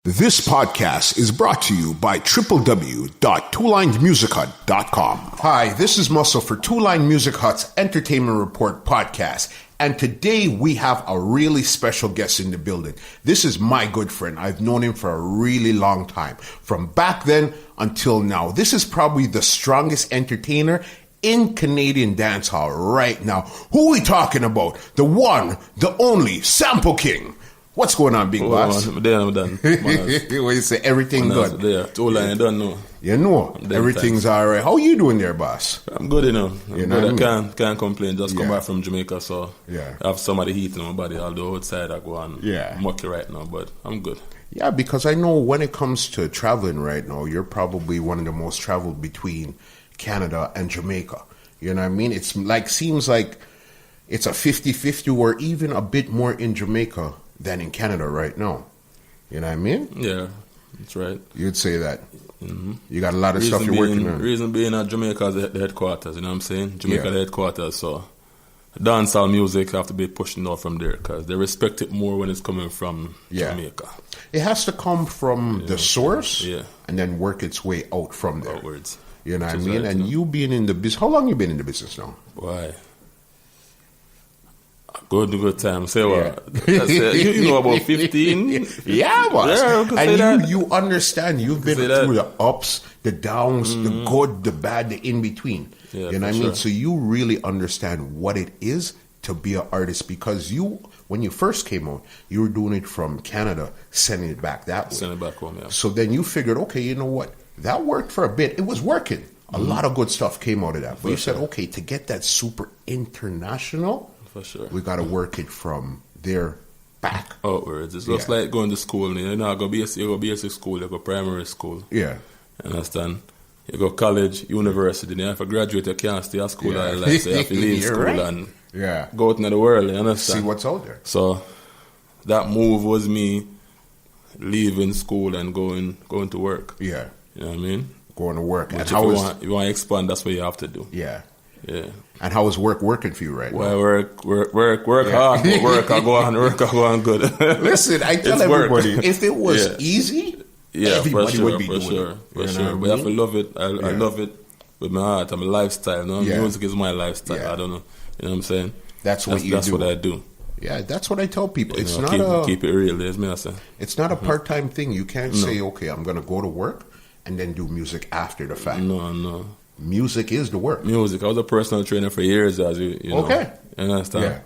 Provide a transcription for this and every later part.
This podcast is brought to you by www.twolinedmusichut.com. Hi, this is Muscle for Two Line Music Hut's Entertainment Report podcast. And today we have a really special guest in the building. This is my good friend. I've known him for a really long time. From back then until now. This is probably the strongest entertainer in Canadian dancehall right now. Who are we talking about? The one, the only, Sample King. What's going on, big boss? I'm done. What you say? Everything good? There. Two line, I don't know. You know, everything's all right. How you doing there, boss? I'm good, I'm good. I can't complain. Just come Yeah. back from Jamaica, so Yeah. I have some of the heat in my body. Although outside I go on mucky right now, but I'm good. Yeah, because I know when it comes to traveling right now, you're probably one of the most traveled between Canada and Jamaica. You know what I mean? It's like, seems like it's a 50-50 or even a bit more in Jamaica than in Canada right now. You know what I mean? Yeah, that's right. You'd say that. Mm-hmm. You got a lot of stuff you're working on. Reason being at Jamaica is the headquarters, you know what I'm saying? Jamaica Yeah. the headquarters, so dancehall music have to be pushed out from there because they respect it more when it's coming from Jamaica. It has to come from the source and then work its way out from there. Outwards. You know what I Which is mean? right, And you being in the business, how long you been in the business now? Why? Good time. Say what? You know about 15? Yeah, boss. Yeah, I can say and that. you understand. You've been say through that. the ups, the downs, the good, the bad, the in between. Yeah, you know what I for mean? sure. So you really understand what it is to be an artist because when you first came out, you were doing it from Canada, sending it back that way. Send it back home, yeah. So then you figured, okay, you know what? That worked for a bit. It was working. A lot of good stuff came out of that. But you said, okay, to get that super international, For sure. we got to work it from there back. Outwards. It's just like going to school. You know, you go basic school, you go primary school. Yeah. You understand? You go college, university. Then if you graduate, you can't stay at school all your life. So you have to leave You're school right. and Yeah. go out into the world. You understand? See what's out there. So that move was me leaving school and going to work. Yeah. You know what I mean? Going to work. Which And if how you is want to expand, that's what you have to do. yeah. Yeah. And how is work working for you right now? Well, work hard, but work I go on good. Listen, I tell It's work. everybody, if it was Yeah. easy, Yeah, everybody for sure, would be for doing sure, it. for You know sure. what I But you have to mean? love it. I love it with my heart. I'm a lifestyle. No? Yeah. Music is my lifestyle. Yeah. I don't know. You know what I'm saying? That's what you That's do. what I do. Yeah, that's what I tell people. You It's know, not keep it real. There's me. I say. it's not a part-time thing. You can't say, okay, I'm going to go to work and then do music after the fact. No. Music is the work. Music. I was a personal trainer for years, as you know. Okay. You understand? Yeah.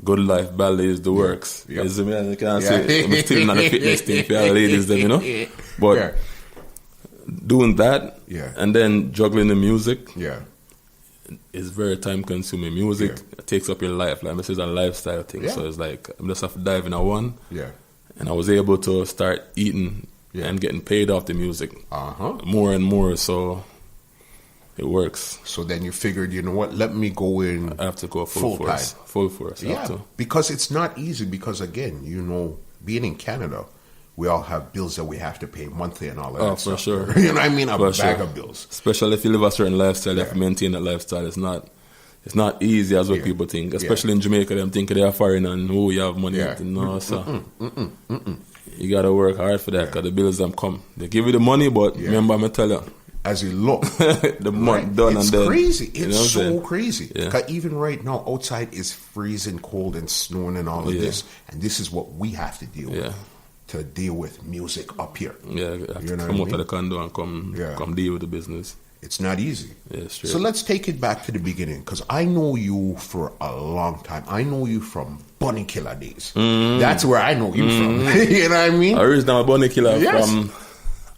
Good life, ballet is the works. Yeah. You see me? I can't Yeah. say I'm still not a fitness thing for all ladies, them, you know. But Yeah. doing that, Yeah. and then juggling the music. Yeah. It's very time consuming. Music takes up your life. Like this is a lifestyle thing. Yeah. So it's like I'm just have to dive in a one. Yeah. And I was able to start eating Yeah. and getting paid off the music Uh-huh. more and more. So it works. So then you figured, you know what, let me go in. I have to go Full full force. time. Full force. I have Yeah, to. because it's not easy because, again, you know, being in Canada, we all have bills that we have to pay monthly and all of that Oh, for stuff. sure. You know what I mean? A For bag sure. of bills. Especially if you live a certain lifestyle, you Yeah. have to maintain that lifestyle. It's not easy as what Yeah. people think. Especially in Jamaica, them thinking they are foreign and you have money. Yeah. No, sir. You gotta work hard for that because the bills them come. They give you the money, but remember, I'm tell you, As you look. the month done It's and then crazy. you know It's what I'm so saying? crazy. Yeah. 'Cause even right now, outside is freezing cold and snowing and all of Yeah. this. And this is what we have to deal with. Yeah. To deal with music up here. Yeah, you have You to know come what I out of the mean? condo and come deal with the business. It's not easy. Yeah, straight. So let's take it back to the beginning because I know you for a long time. I know you from Bunny Killer days. That's where I know you from. You know what I mean? Original Bunny Killer Yes. from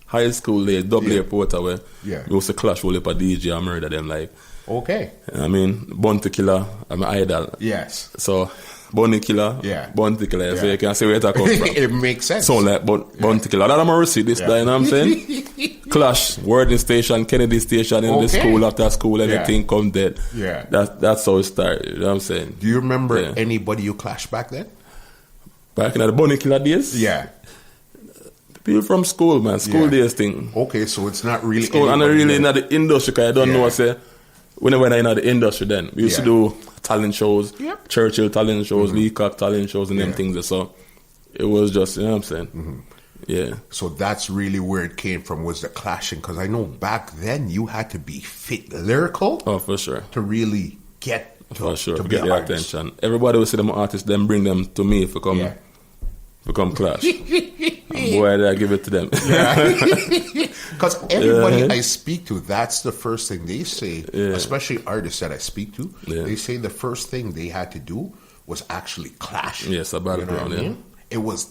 high school days, double Yeah. airport where Yeah. we used to clash with a DJ and murder them like. Okay. I mean, Bunty Killer, I'm an idol. Yes. So, Bunny Killer, Yeah. Bunty Killer, so Yeah. you can see where it come from. It makes sense. Sound like Bunty Killer. That I'm a receipt this day, you know what I'm saying? Clash, Wording Station, Kennedy Station, in the Okay. school, after school, everything come dead. Yeah. That's how it started, you know what I'm saying? Do you remember Yeah. anybody you clashed back then? Back in the Bunny Killer days? Yeah. People from school, man. School Yeah. days thing. Okay, so it's not really School, and anybody really in that- the industry, because I don't Yeah. know, I say, whenever I in the industry then, we used to Yeah. do talent shows, Yep. Churchill talent shows, Leacock talent shows, and them Yeah. things. So it was just, you know what I'm saying? Yeah. So that's really where it came from, was the clashing. Because I know back then you had to be fit lyrical. Oh, for sure. To really get For sure, to be get an their artist. attention. Everybody will see them artists, then bring them to me if Yeah. come clash. And boy, I give it to them. Because everybody Yeah. I speak to, that's the first thing they say, especially artists that I speak to. Yeah. They say the first thing they had to do was actually clash. Yes, a battleground, yeah.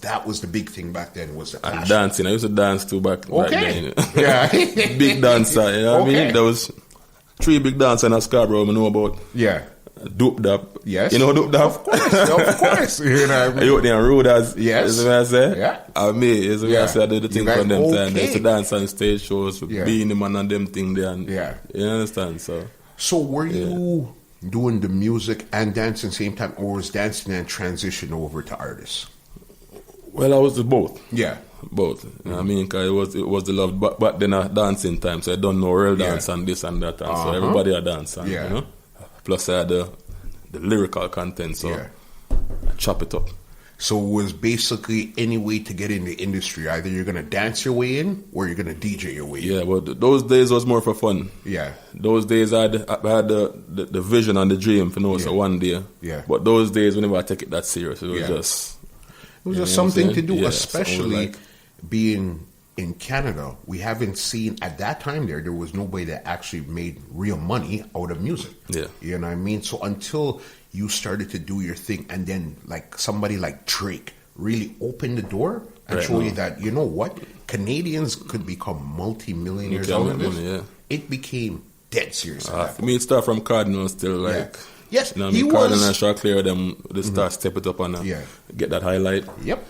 That was the big thing back then, was the clash. And dancing, I used to dance too back Okay. then. Yeah. Big dancer, you know what I Okay. mean? There was 3 big dancers in a Scarborough I know about. Yeah. Dope Dap. Yes. You know Dope Dap? Of course. You know what I mean? You out there rude as, Yes. is what I say? Yeah. Me, is what Yeah. I say, I did the You thing guys for them time. They used to okay. dance on stage shows with Yeah. Beanie Man and them thing there. And, Yeah. You understand? So, So were you doing the music and dancing same time, or was dancing and transition over to artists? well, I was the both. Yeah. Both. You know what I mean? Because it was the love. But then dancing time, so I don't know real dance and this and that. And so everybody a dance. And, Yeah. You know? Plus I had the lyrical content, so Yeah. I chop it up. So it was basically any way to get in the industry. Either you're going to dance your way in, or you're going to DJ your way in. Yeah, but those days was more for fun. Yeah. Those days I had the vision and the dream for know so one day. Yeah. But those days whenever I take it that serious, it was Yeah. just It was you just know what I'm something to saying? do, Yeah, especially like- being in Canada. We haven't seen, at that time there was nobody that actually made real money out of music. Yeah. You know what I mean? So until you started to do your thing, and then like somebody like Drake really opened the door and Right, show no. you that, you know what, Canadians could become multi-millionaires You out can of make this. money, yeah. It became dead serious. at that for me it started from Cardinal still like Yeah. Yes, you know what I he mean? Cardinal was- and Shaw Clear them they start step it up and Yeah. get that highlight. Yep.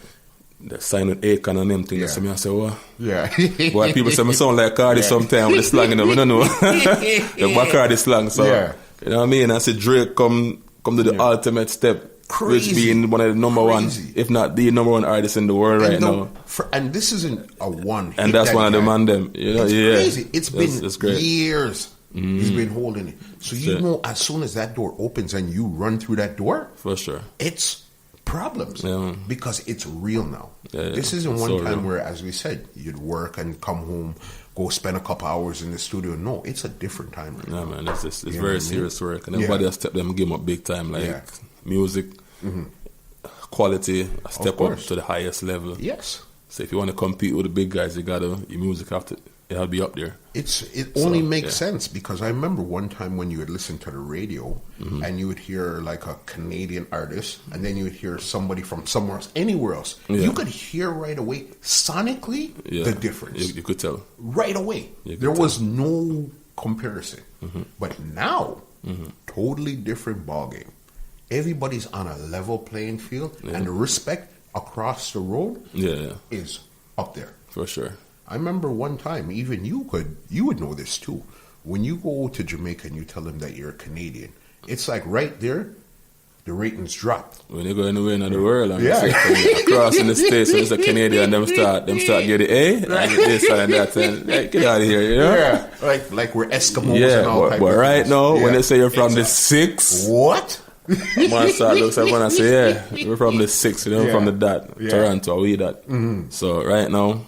They sign with Akon and them things. Yeah. So me I say, oh, Yeah. boy, people say me sound like Cardi sometimes with the slang, you know, we don't know. The Bacardi slang. So, Yeah. you know what I mean? I see Drake come to the ultimate step, Crazy. which being one of the number one, Crazy. if not the number one artist in the world right now. And this isn't a one. And that's one of the man them. You know, It's yeah. crazy. It's been It's great. years. He's been holding it. So you Sure. know, as soon as that door opens and you run through that door, For sure. it's problems Yeah. because it's real now. Yeah, This yeah. isn't one So time real. where, as we said, you'd work and come home, go spend a couple hours in the studio. No, it's a different time right Yeah, now. man, it's You know what I very mean? serious work. And Yeah. everybody has step them game up big time, like Yeah. music, quality, step up course. to the highest level. Yes. So if you want to compete with the big guys, your music have to be up there. It only makes yeah. sense because I remember one time when you would listen to the radio and you would hear like a Canadian artist and then you would hear somebody from somewhere else, anywhere else. Yeah. You could hear right away, sonically, Yeah. the difference. You could tell. Right away. You could There tell. was no comparison. But now, totally different ballgame. Everybody's on a level playing field and the respect across the road Yeah, is up there. for sure. I remember one time, even you would know this too. When you go to Jamaica and you tell them that you're a Canadian, it's like right there, the ratings drop. When you go anywhere in the world and Yeah. across in the States, when it's a Canadian, them start getting and this and that and like, get out of here, you know? Yeah, like we're Eskimos Yeah, and all but type of right things. now, when Yeah. they say you're from the 6, What? man start looks at one and say, yeah, we're from the 6, you know, Yeah. from the that, Yeah. Toronto, we that. So right now,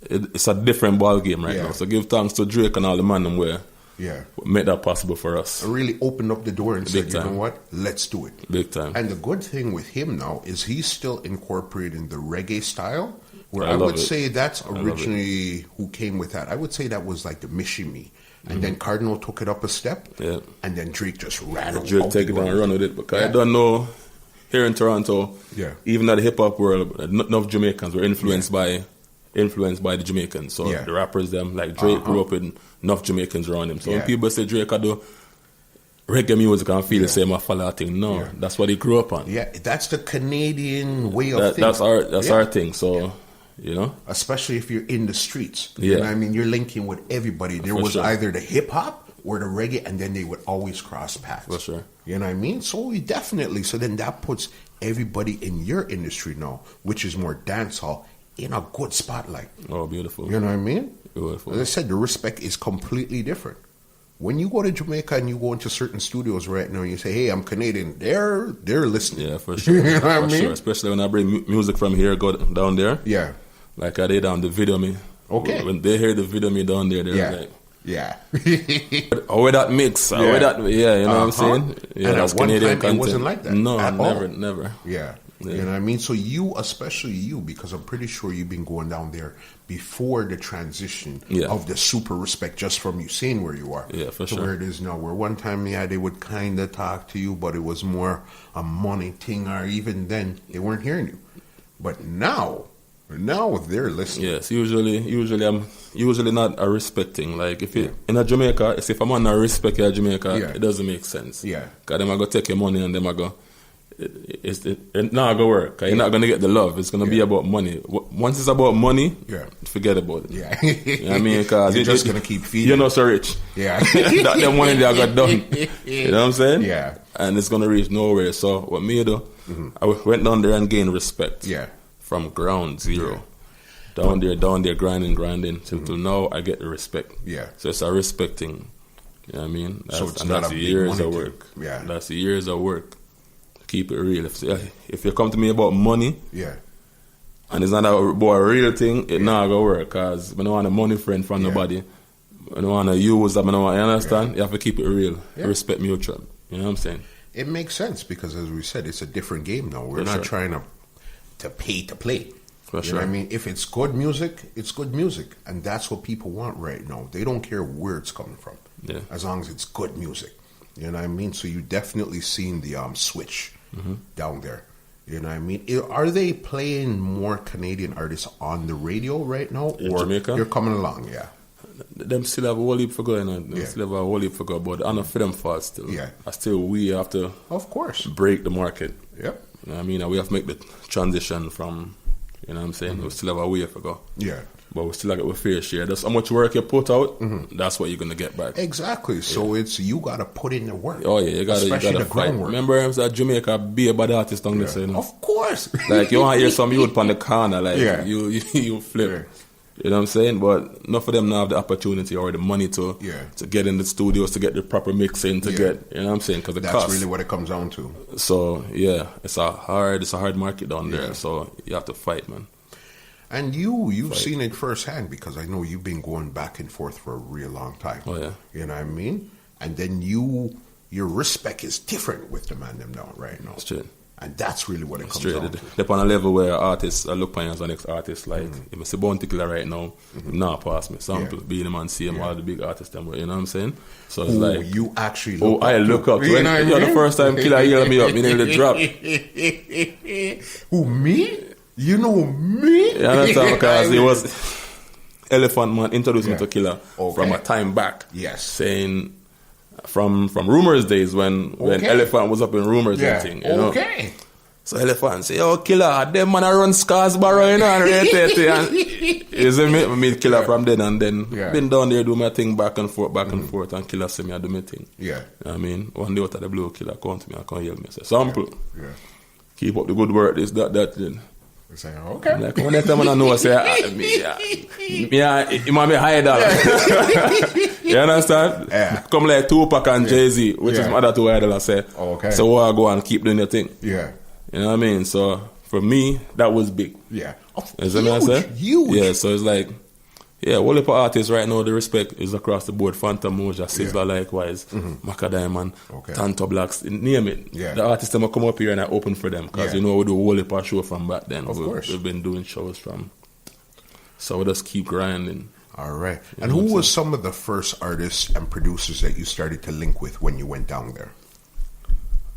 it's a different ball game right Yeah. now. So give thanks to Drake and all the man them where Yeah. made that possible for us. Really opened up the door and said, Big you know time. what? Let's do it. Big time. And the good thing with him now is he's still incorporating the reggae style, where I I, love would it. say that's love it. originally who came with that. I would say that was like the Mishimi. And then Cardinal took it up a step, Yeah. and then Drake just ran out. Drake take it and run with it because Yeah. I don't know here in Toronto, Yeah. even at the hip hop world, enough Jamaicans were influenced by the Jamaicans. So Yeah. the rappers them like Drake grew up with enough Jamaicans around him. So Yeah. when people say Drake I do reggae music and feel the same I follow that thing. No, Yeah. that's what he grew up on. Yeah, that's the Canadian way of thinking. That's Yeah. our thing. So you know, Especially if you're in the streets. Yeah. You know what I mean? You're linking with everybody. There For was sure. either the hip hop or the reggae, and then they would always cross paths. For sure. You know what I mean? So we definitely. So then that puts everybody in your industry now, which is more dancehall, in a good spotlight. oh beautiful, You know what I mean? beautiful. As I said, the respect is completely different. When you go to Jamaica and you go into certain studios right now and you say, "Hey, I'm Canadian," they're listening. Yeah, for sure. You know what I For mean? sure. Especially when I bring music from here, go down there. Yeah. like I did on the video me. Okay. When they hear the video me down there, they're like, yeah. How that mix? How that? Yeah, you know what I'm saying? Yeah, and that's at one Canadian time, content. it wasn't like that. No, at never. Yeah. You know what I mean? So you, especially you, because I'm pretty sure you've been going down there before the transition of the super respect, just from you seeing where you are to where it is now. Where one time, they would kind of talk to you, but it was more a money thing, or even then, they weren't hearing you. But now they're listening. Yes, usually I'm not a respecting. Like if you in a Jamaica, if I'm not respect you Jamaica, it doesn't make sense. Yeah. Cause them I go take your money and them I go. It's not gonna work. You're not gonna get the love. It's gonna be about money. Once it's about money, forget about it. Yeah, you know what I mean, cause you're just gonna keep feeding. You're not so rich. Yeah, that them money they got done. You know what I'm saying? Yeah, and it's gonna reach nowhere. So what me do? I went down there and gained respect. Yeah, from ground zero. Down there, grinding till now. I get the respect. Yeah, so it's a respecting. You know what I mean? That's years of work. Yeah, that's the years of work. Keep it real. If you come to me about money, and it's not about a real thing, it not gonna work. Cause I don't want a money friend from nobody. I don't want to use them. I don't want. You understand? You have to keep it real. Respect mutual. You know what I'm saying? It makes sense because, as we said, it's a different game now. We're not trying to pay to play. You know what I mean? If it's good music, it's good music, and that's what people want right now. They don't care where it's coming from, as long as it's good music. You know what I mean? So you definitely seen the switch down there. You know what I mean? Are they playing more Canadian artists on the radio right now? In Jamaica? You're coming along, Them still have a whole heap for going on. Them still have a whole heap for going, but I know for them fast still. We have to, of course, break the market. Yep. You know what I mean? We have to make the transition from, you know what I'm saying? We still have a way to go. Yeah. But we still have a fair share. That's how much work you put out, that's what you're going to get back. Exactly. So it's, you got to put in the work. Oh, yeah. You got to fight. Remember, I was at Jamaica, be a bad artist on this. You know? Of course. Like, you want to hear some youth on the corner, like, you flip. Yeah. You know what I'm saying? But enough of them now have the opportunity or the money to get in the studios, to get the proper mixing, to get, you know what I'm saying? Because that's really what it comes down to. So, it's a hard market down there. So, you have to fight, man. And you've seen it firsthand, because I know you've been going back and forth for a real long time. Oh, yeah. You know what I mean? And then your respect is different with the man them now, right now. That's true. And that's really what it comes down to. They're on a level where artists, I look upon as an ex-artist, like, if I see Bounty Killer right now, now pass me. Sample, being him and see him, all the big artists, them, you know what I'm saying? So it's like... you actually look up I look up. You know the first time Killer yelled me up, me nearly drop. Who, me? You know me? Yeah, that's because it was Elephant Man introduced me to Killer from a time back. Yes. Saying from Rumors days when Elephant was up in Rumors and thing. You know? So Elephant say, "Oh, Killer, them man a run Scarsborough, you know, and rate you see me? I meet Killer from then and then. Been down there do my thing back and forth, and Killer say me I do my thing. Yeah. You know what I mean? One day out of the blue, Killer come to me and come yell me. Say, Sample. Yeah. Keep up the good work, this, that, then. Say, okay. Like, when that time I know, I say, it might be higher dollar. You understand? Yeah. Come like Tupac and Jay-Z, which is my other two idols, I say. Okay. So I go and keep doing your thing. Yeah. You know what I mean? So for me, that was big. Yeah. Is that what I say? Huge. Yeah, so it's like, all of artists right now, the respect is across the board. Phantom Moja, Sizzler likewise, Macadam and Tanto Blacks, name it. Yeah. The artists them come up here and I open for them because we do a whole heap of show from back then. Of course. We've been doing shows from. So we just keep grinding. All right. And who was some of the first artists and producers that you started to link with when you went down there?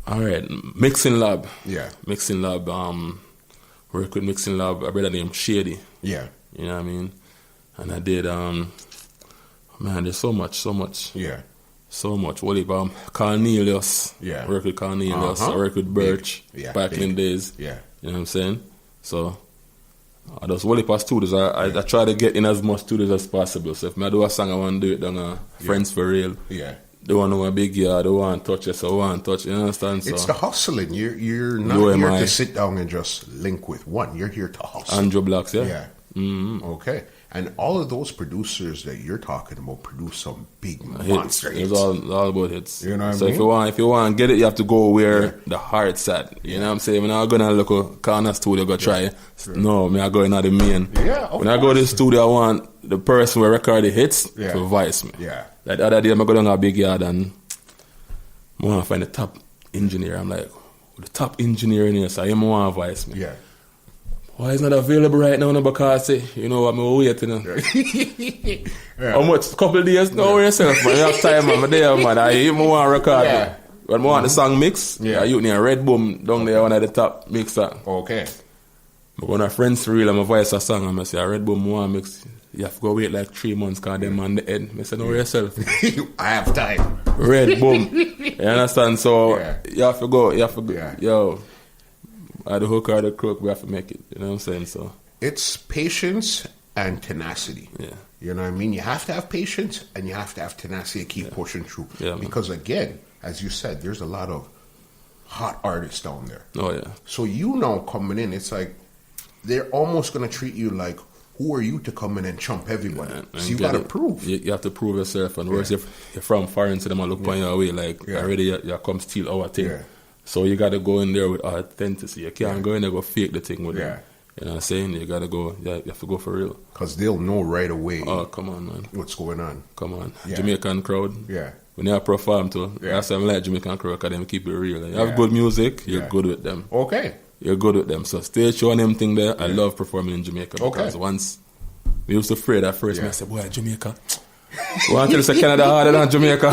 All right. Mixing Lab. Yeah. Mixing Lab. Work with Mixing Lab, a brother named Shady. Yeah. You know what I mean? And I did, man, there's so much. Yeah. So much. What about Cornelius? Yeah. Work with Cornelius. I work with Birch back in the days. Yeah. You know what I'm saying? So, those Wally Pass studios, I try to get in as much studios as possible. So if I do a song, I want to do it on Friends for Real. Yeah. They want to know a big yard, they want to touch it, so I want to touch it. You understand? So, it's the hustling. You're not here to sit down and just link with one. You're here to hustle. Andrew Blacks, Yeah. Mm-hmm. Okay. And all of those producers that you're talking about produce some big monster hits. It's all about hits. You know what I mean? If you want to get it, you have to go where the heart's at. You know what I'm saying? When I go in a local corner studio, go try. No, I go in at the main. Yeah, when I go to the studio, I want the person who record the hits to voice me. Yeah. Like the other day, I go down a big yard and I want to find the top engineer. I'm like, the top engineer in here, so I want to voice me. Yeah. Why is not available right now? Because you know what I'm waiting. How much? A couple of days? No, yourself, man. You have time, man. I'm there, man. I even want to record. Yeah. When I want the song mix, you need a Red Boom down there, one of the top mixer. Okay. But when a friend's real, I'm a voice a song, I'm say a Red Boom want mix. You have to go wait like 3 months because them on the end. I say, no, yourself. I have time. Red Boom. You understand? So you have to go. Yo. The hook or the crook, we have to make it. You know what I'm saying? So it's patience and tenacity. Yeah. You know what I mean? You have to have patience and you have to have tenacity to keep pushing through. Yeah, because again, as you said, there's a lot of hot artists down there. Oh yeah. So coming in, it's like they're almost gonna treat you like, who are you to come in and chump everybody? So you gotta prove. You have to prove yourself, and whereas you're from foreign to them and look on your way, like already you come steal our thing. Yeah. So you got to go in there with authenticity. You can't go in there and go fake the thing with them. You know what I'm saying? You got to go, you have to go for real. Because they'll know right away. Oh, come on, man. What's going on. Come on. Yeah. Jamaican crowd. Yeah. When they perform too, that's why I like Jamaican crowd, because they keep it real. You have good music, you're good with them. Okay. You're good with them. So stage show and everything there, I love performing in Jamaica. Because once, we used to afraid at first, I said, boy, Jamaica. Want to say Canada harder than Jamaica?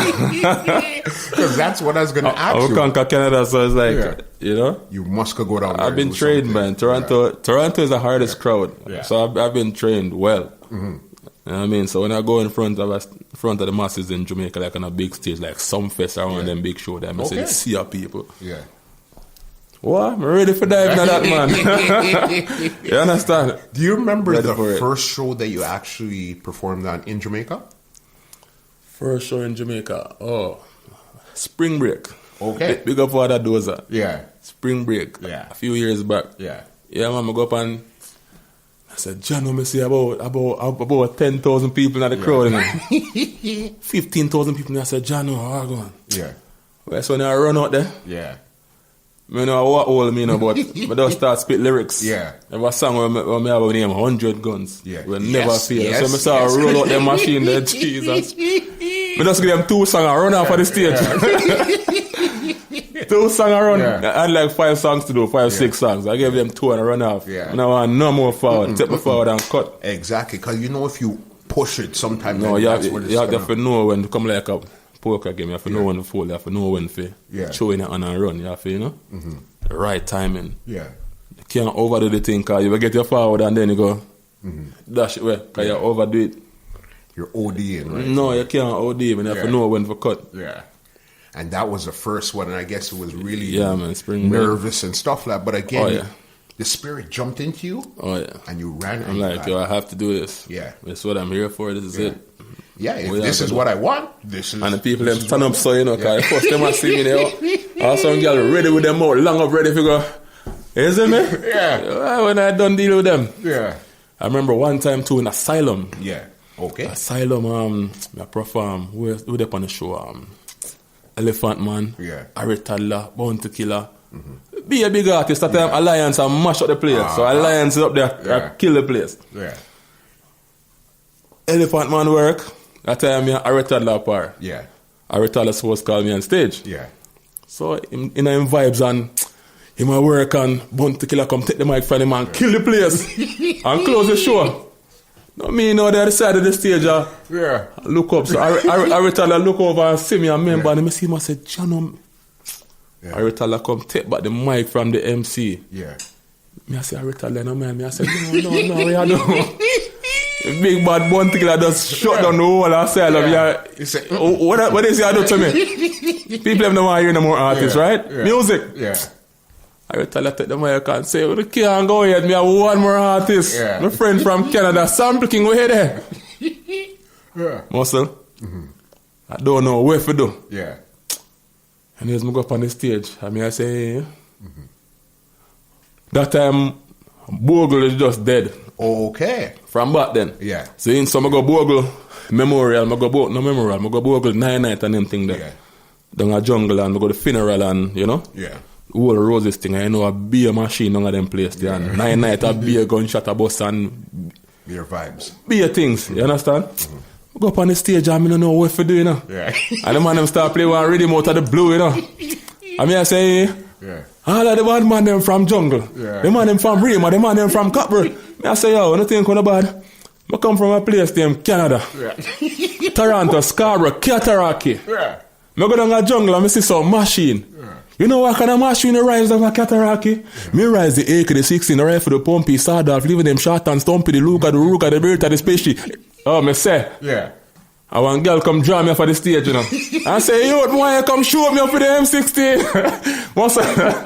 Because that's what I was going to ask you. I will conquer Canada, so it's like, you know? You must go down there. I've been trained, man. Toronto is the hardest crowd. Yeah. So I've been trained well. Mm-hmm. You know what I mean? So when I go in front of the masses in Jamaica, like on a big stage, like some fest around them big show, them I say, see our people. Yeah. What? I'm ready for diving at that, man. You understand? Do you remember the first show that you actually performed on in Jamaica? First show in Jamaica. Oh, Spring Break. Okay. Big up for that dozer. Yeah. Spring Break. Yeah. A few years back. Yeah. Yeah, man, I go up and I said, John, I see about 10,000 people in the crowd. 15,000 people. I said, John, how are you going? Yeah. Well, so when I run out there. Yeah. I know what all I mean about, but I start spit lyrics. Yeah. There was a song where I have a name 100 Guns. Yeah. We never fail. So I start roll out the machine there, Jesus. I just give them 2 songs and run off of the stage. 2 songs and run. I had like 5 songs to do, 6 songs. I gave them 2 and I run off. Yeah. And I want no more forward. Take me forward and cut. Exactly. Because you know if you push it sometimes, no, you have to know when to come like a poker game. You have to know when to fold. You have to know when to show it on and run. You have to, you know, the right timing. Yeah. You can't overdo the thing because you will get your forward and then you go dash it away because you overdo it. You're ODing, right? No, you can't OD, but you have to know when to cut. Yeah. And that was the first one, and I guess it was really nervous and stuff like that. But again, the spirit jumped into you. Oh, yeah. And you ran. I'm like, yo, I have to do this. Yeah. That's what I'm here for. This is it. Yeah, if this is what I want, this is... And the people them stand up so, you know, because first them see me there. Also, some girl ready with them out, long up ready to go. You see me? Yeah. When I done deal with them. Yeah. I remember one time too in Asylum. Yeah. Okay. Asylum, I perform, we up on the show, Elephant Man, Harry Toddler, Bounty Killer. Be a big artist, that time Alliance and mash up the place. So Alliance is up there, kill the place. Yeah. Elephant Man work. That time, Harry Toddler part. Yeah. Harry Toddler supposed to call me on stage. Yeah. So, in him vibes and him a work and Bounty Killer come take the mic from him and kill the place and close the show. No, me know the other side of the stage. Look up. So Harry Toddler look over and see me and remember and I see him and say, John, Harry Toddler come take back the mic from the MC. Yeah. Me I say, Harry Toddler, no man. Me I say, no, we are no. Big bad Bounty Killer just shut down the whole asylum. What is he do to me? People have no want to hear no more artists, right? Yeah. Music. Yeah. I will tell you take the mic and say, we can't go ahead. Me have one more artist. Yeah. My friend from Canada, Sample King, we there. Muscle. I don't know where to do. Yeah. And as I go up on the stage, I say, that time, Bogle is just dead. Okay. From back then. Yeah. So in some I go Bogle Memorial, I go Bogle 9 and them thing there. Yeah. Down a jungle and I go the funeral and, you know? Yeah. All roses thing, I know a beer machine down at them place there. And 9 a beer gunshot a bus and beer vibes. Beer things, you understand? Go up on the stage and I don't know what to do, you know? Yeah. And the man them start playing one rhythm out of the blue, you know? I mean I say, all of the bad man them from jungle. Yeah. The man them from Rima, the man them from Copper. I say, yo, nothing kind of bad. I come from a place named Canada. Yeah. Toronto, Scarborough, Cataraqui. Yeah. I go down the jungle and I see some machine. Yeah. You know what kind of machine rise of a Cataraqui? Me rise the AK, the 16, the rifle, the pumpy, sawed-off, leaving them short and stumpy, the look, the rook, the bird, the spaceship. Oh, me say. Yeah. I want girl come draw me for the stage, you know. I say, yo, why you come shoot me up with the M16? What's that?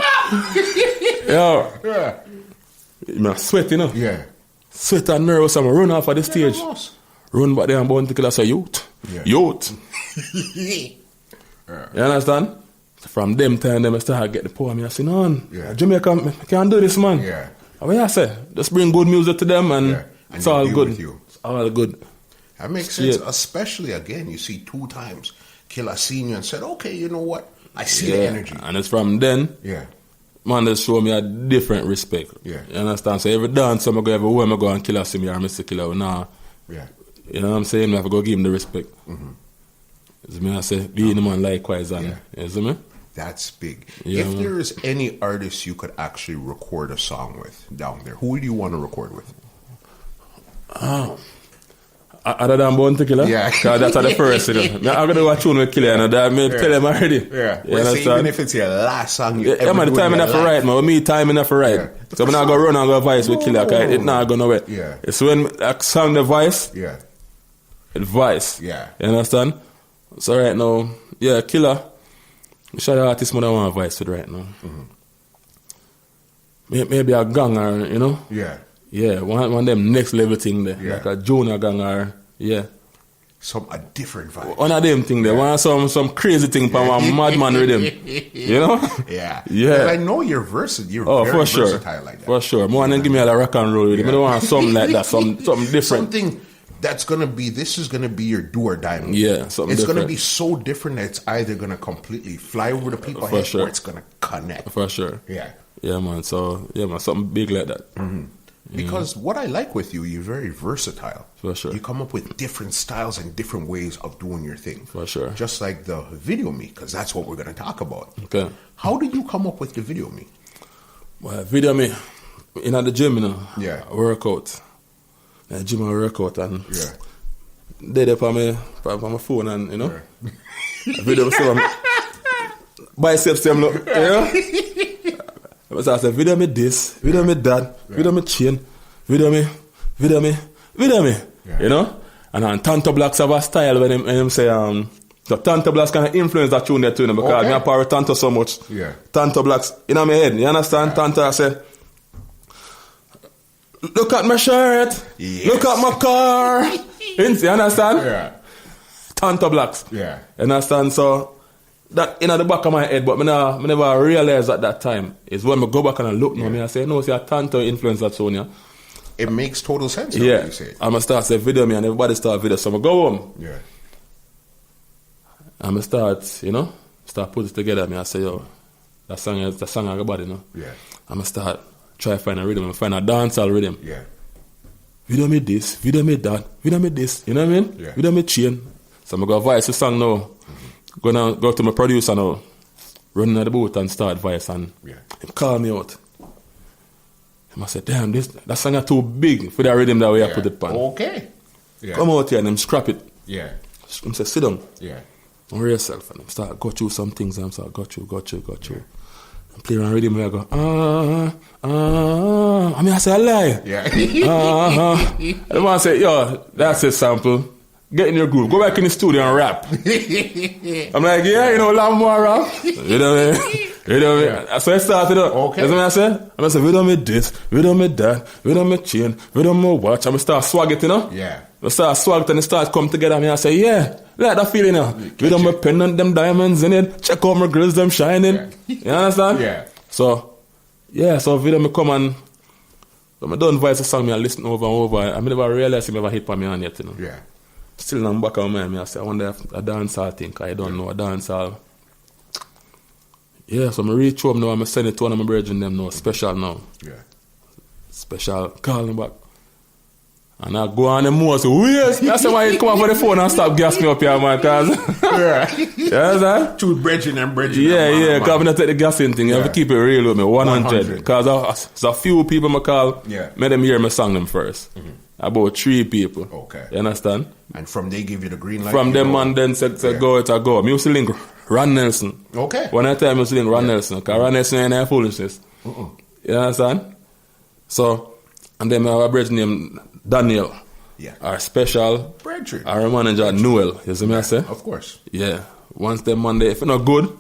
Yo. Yeah. I sweat, you know. Yeah. Sweat and nervous, I'm run off of the stage. Run back there and bound to kill us a youth. Yeah. Youth. You understand? From them time, them I start get the poem. I say, no, Jamaica can't do this, man. Yeah. What I say? Just bring good music to them and it's all good. It's all good. That makes sense. Especially, again, you see 2 times Killer seen you and said, okay, you know what? I see the energy. And it's from then, man, they show me a different respect. Yeah. You understand? So every dance, I'm go everywhere, I go and Killer see me or Mr. Killer. Nah. Yeah. You know what I'm saying? I have to go give him the respect. Mm-hmm. Me, I say, be the man likewise. And, you see me? That's big. Yeah, if there is any artist you could actually record a song with down there, who would you want to record with? Other than Bounty Killer? Yeah. Because that's the first, you know. I'm going to do a tune with Killer, and I tell him already. Yeah. Well, even if it's your last song you ever man, the time enough for right, man. With me, time enough for right. Yeah. So I'm not going to run and go voice with Killer, because it's not going nowhere. Yeah. It's when I song the voice, it voice. Yeah. You understand? So right now, Killer, shout out artist man I want a voice with right now. Maybe a ganger, you know? Yeah. Yeah, one of them next level thing there. Like a junior ganger, a different vibe. One of them thing there. One some crazy thing from a madman rhythm. You know? Yeah. Yeah. But I know you're versatile. You're very versatile like that. For sure. More than give me a rock and roll rhythm. I don't want something like that. Something different. Something that's going to be, this is going to be your do or die movie. Yeah, something It's different. going to be so different that it's either going to completely fly over the people head or it's going to connect. For sure. Yeah. Yeah, man. So, something big like that. Because what I like with you, you're very versatile. For sure. You come up with different styles and different ways of doing your thing. For sure. Just like the Video Me, because that's what we're going to talk about. Okay. How did you come up with the Video Me? Well, Video Me, in the gym, you know. Yeah. I work out. In the gym, I work out. And they there for my phone and, you know. Video Me, so biceps them look, you know. So I said, video me this, video me that, video me chain, video me. You know? And then Tanto Blacks have a style when him say, so Tanto Blacks kind of influence that tune there too, because me power Tanto so much. Yeah. Tanto Blacks, in my head, you understand? Tanto, I say, look at my shirt, look at my car. You understand? Yeah. Tanto Blacks. Yeah. You understand? So, that in the back of my head, but I never realized at that time is when I go back and I look now, I say, no, see a Tanto influence that Sonia. It makes total sense. What you say. I'm going to start say video me and everybody start video. So I go home. Yeah. I'm going to start put it together. I say, yo, that song I got body, you know. Yeah. I'm going to start try to find a rhythm. I'm find a dancehall rhythm. Yeah. Video me this, video me that, video me this. You know what I mean? Yeah. Video me chain. So I'm going to voice the song now. Gonna go to my producer now, running at the booth and start voice and he call me out. He must say, damn, that song is too big for the rhythm that we have put it on. Okay. Yeah. Come out here and him scrap it. Yeah. Him say, sit down. Yeah. On yourself and him start go through some things and him start got you. And play around rhythm and I go, I mean I say I lie. Yeah. And the man say, yo, that's a sample. Get in your groove. Go back in the studio and rap. I'm like, lot more rap. You know what I mean? So I started up. Okay. That's what I said. I said, video me this, video me that, video me chain, video me watch. I'm start swag it, you know? Yeah. I start swag it and it start come together. I say, like that feeling, you know? Video me pendant, them diamonds in it. Check out my grills, them shining. Yeah. You understand? Yeah. So video me come and So I don't voice a song, I listen over and over. I never realize I never hit on me on yet, you know. Yeah. Still in the back of my mind, I say, I wonder if a dancehall thing, I don't know a dancehall. Yeah, so I reach home now, I send it to one of my brethren them now, special now. Yeah. Special, call them back. And I go on the more, so yes, that's why you come up with the phone and stop gas me up here, man, cause yeah, sir. Two bridging and bridging. Yeah, cause I'm not take the gassing thing. You have to keep it real with me, 100. Cause there's a few people I call, made them hear me song them first. About 3 people. Okay. You understand? And from they give you the green light? From them man then said go, it's a go. Me used to link Ron Nelson. Okay. One time I used to link Ron Nelson, cause Ron Nelson ain't foolishness. You understand? So, and then I have a bridge named Daniel. Yeah. Our special. Bridget. Our manager Noel. You see me I say? Of course. Yeah. Once them Monday, if it's not good,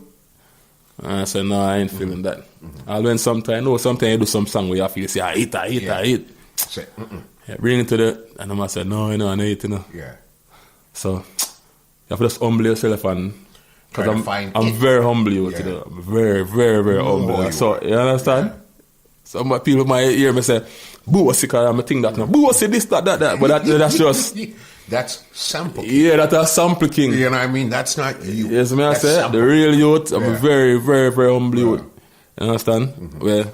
I say no, I ain't feeling that. I'll win sometime. No, sometimes you do some song where you feel say I hit. Say, yeah, bring it to the and I say no, I don't eat, you know. Yeah. So you have to just humble yourself and because I'm very humble you today. I'm very, very, very humble. So you understand? Yeah. Some people might hear me say, boo, sick, I'm a thing that now. Boo, say this, that. But that's just... That's sample. Yeah, that's a sample king. You know what I mean? That's not you. Yes, me I say, sample. The real youth, I'm a very, very, very humble youth. You understand? Well,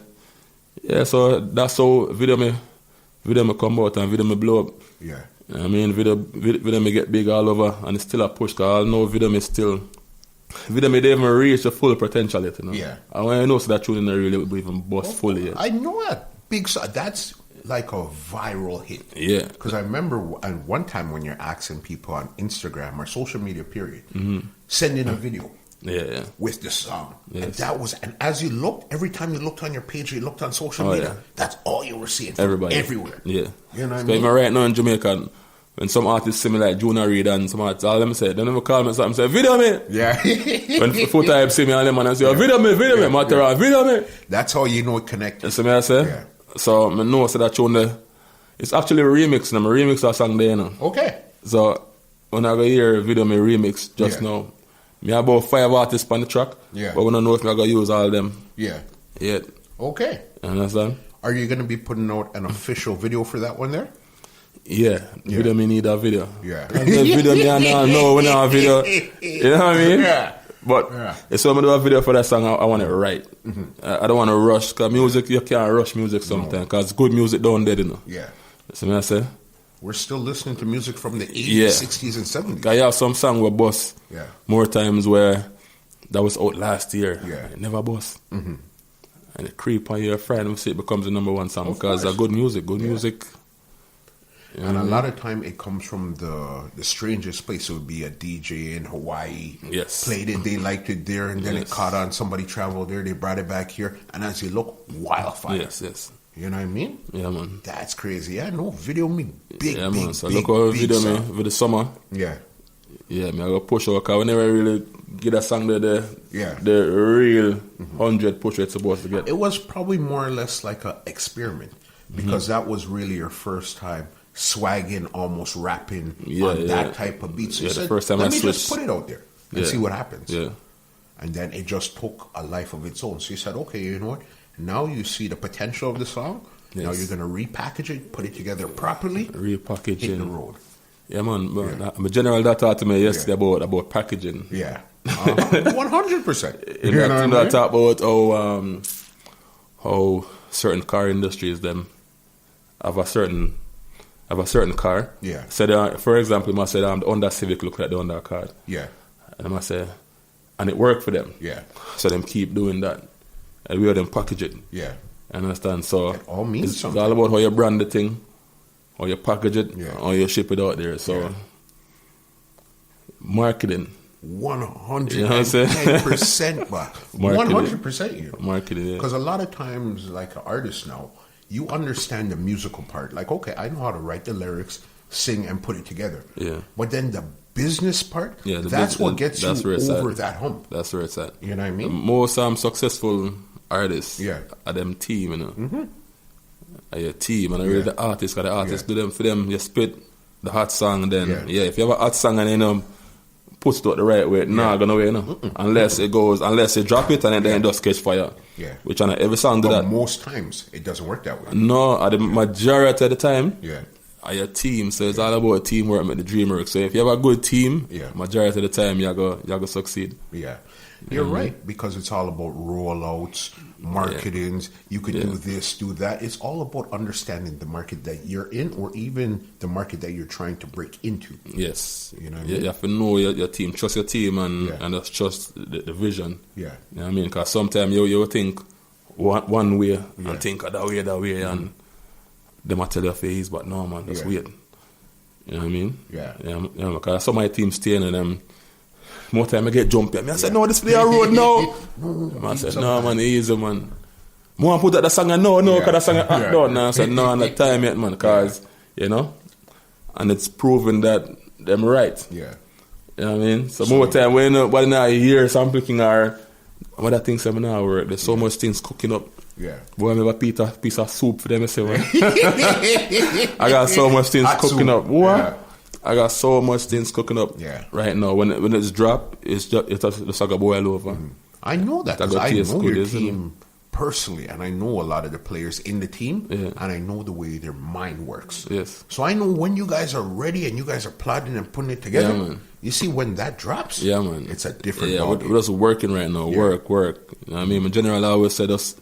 yeah, so that's how video me come out and video me blow up. Yeah. I mean, video me get big all over and it's still a push because I know video me they even reach the full potential yet, you know. Yeah. And when I know so that tune in really even bust fully yet. I know that big song. That's like a viral hit. Yeah. Because I remember one time when you're asking people on Instagram or social media period, send in a video. Yeah. With the song. Yes. And that was, and as you looked, every time you looked on your page, you looked on social media, that's all you were seeing. Everybody. Everywhere. Yeah. You know what I mean? Even right now in Jamaica, when some artists see me like Junior Reid and some artists, all them say, they never call me something, say, video me. Yeah. When full time see me all them and say, video me, video me. That's how you know it connected. That's what I say. Yeah. So I know so that tune it's actually a remix, and I'm a remix of a song there, you know. Okay. So when I go hear video me remix just now, me have about 5 artists on the track. Yeah. But we don't know if I go use all of them. Yeah. Yeah. Okay. You understand? Are you going to be putting out an official video for that one there? Yeah. Video me need a video. Yeah. Video me I know when I have a video. You know what I mean? Yeah. But if someone do a video for that song, I want it right. I don't want to rush, because music, you can't rush music sometimes, because good music don't dead, you know. Yeah. See what I say? We're still listening to music from the 80s, 60s, and 70s. I have some song where bust more times where that was out last year. Yeah. It never bust. And it creep on your friend and see it becomes the number one song because of good music. Good music. And a lot of time it comes from the strangest place. It would be a DJ in Hawaii. Yes. Played it, they liked it there, and then it caught on. Somebody traveled there, they brought it back here. And as you look, wildfire. Yes. You know what I mean? Yeah, man. That's crazy. Yeah, no, video me big, yeah, man. So look how video me with the summer. Yeah. Yeah, me I go push out, because we never really get a song there, the real 100 push it's supposed to get. It was probably more or less like an experiment, because that was really your first time swagging, almost rapping on that type of beat. So you said, the first time let me just put it out there and see what happens. Yeah. And then it just took a life of its own. So you said, okay, you know what? Now you see the potential of the song. Yes. Now you're going to repackage it, put it together properly, repackage hit the road. Yeah, man. My general that talked to me yesterday about packaging. Yeah. 100%. You know that talk about how certain car industries them have a certain car. Yeah. So for example, I said the Honda Civic look like the Honda car. Yeah. And I say, and it worked for them. Yeah. So them keep doing that. And we are them package it. Yeah. You understand? So it all means something. It's all about how you brand the thing, how you package it, how you ship it out there. So marketing. 110%, but 100% you. Marketing, yeah. Because a lot of times, like an artist now, you understand the musical part. Like, okay, I know how to write the lyrics, sing, and put it together. Yeah. But then the business part, that's what gets you over that hump. That's where it's at. You know what I mean? Most successful artists are them team, you know. Are your team, and I really the artists, because the artists do them for them. You spit the hot song, and then if you have a hot song and puts it out the right way, not gonna way, unless it drop it and then it just catch fire. Yeah. Which on every song do that. Most times it doesn't work that way. No, at the majority of the time, yeah, are your team. So it's all about teamwork, make the dream work. So if you have a good team, majority of the time you go succeed. Yeah. You're right, because it's all about rollouts, marketings. You could do this, do that. It's all about understanding the market that you're in, or even the market that you're trying to break into. Yes. You know what I mean? You have to know your team, trust your team, and just trust the vision. Yeah. You know what I mean? Because sometimes you think one way and think that way, and they might tell your face, but no, man, just wait. You know what I mean? Yeah. Because some of my team staying and them. More time I get jumpy. I said, no, this play a road now. I said, no, man, easy, man. More put that the song, no, because the song act done. I said, no, not time yet, man, because, you know, and it's proven that them right. Yeah. You know what I mean? So more time, when I hear some picking or other things I'm now work, there's so much things cooking up. Yeah. Boy, I have a piece of soup for them, I say, well. I got so much things hot cooking soup. Up. What? Yeah. I got so much things cooking up right now. When it's dropped, it's just like a boil over. Mm-hmm. I know that. I know your team personally, and I know a lot of the players in the team, and I know the way their mind works. Yes. So I know when you guys are ready and you guys are plotting and putting it together, you see when that drops, man. It's a different ballgame. We're just working right now. Work. You know what I mean? In general, I always say just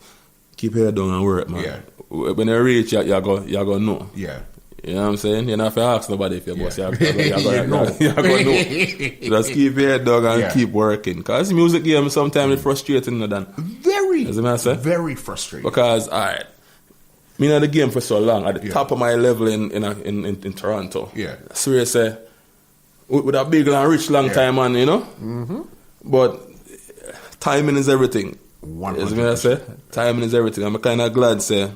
keep your head down and work, man. Yeah. When you reach, you go know. Yeah. You know what I'm saying? You don't have to ask nobody if you're boss. You go know. Just keep your head down and keep working. Because music game sometimes it's frustrating. Very frustrating. Because, alright, me know the game for so long, at the top of my level in Toronto. Yeah. So you say, with a big and rich long time, man, you know? Mm-hmm. But timing is everything. 100%. Timing is everything. I'm kind of glad, say,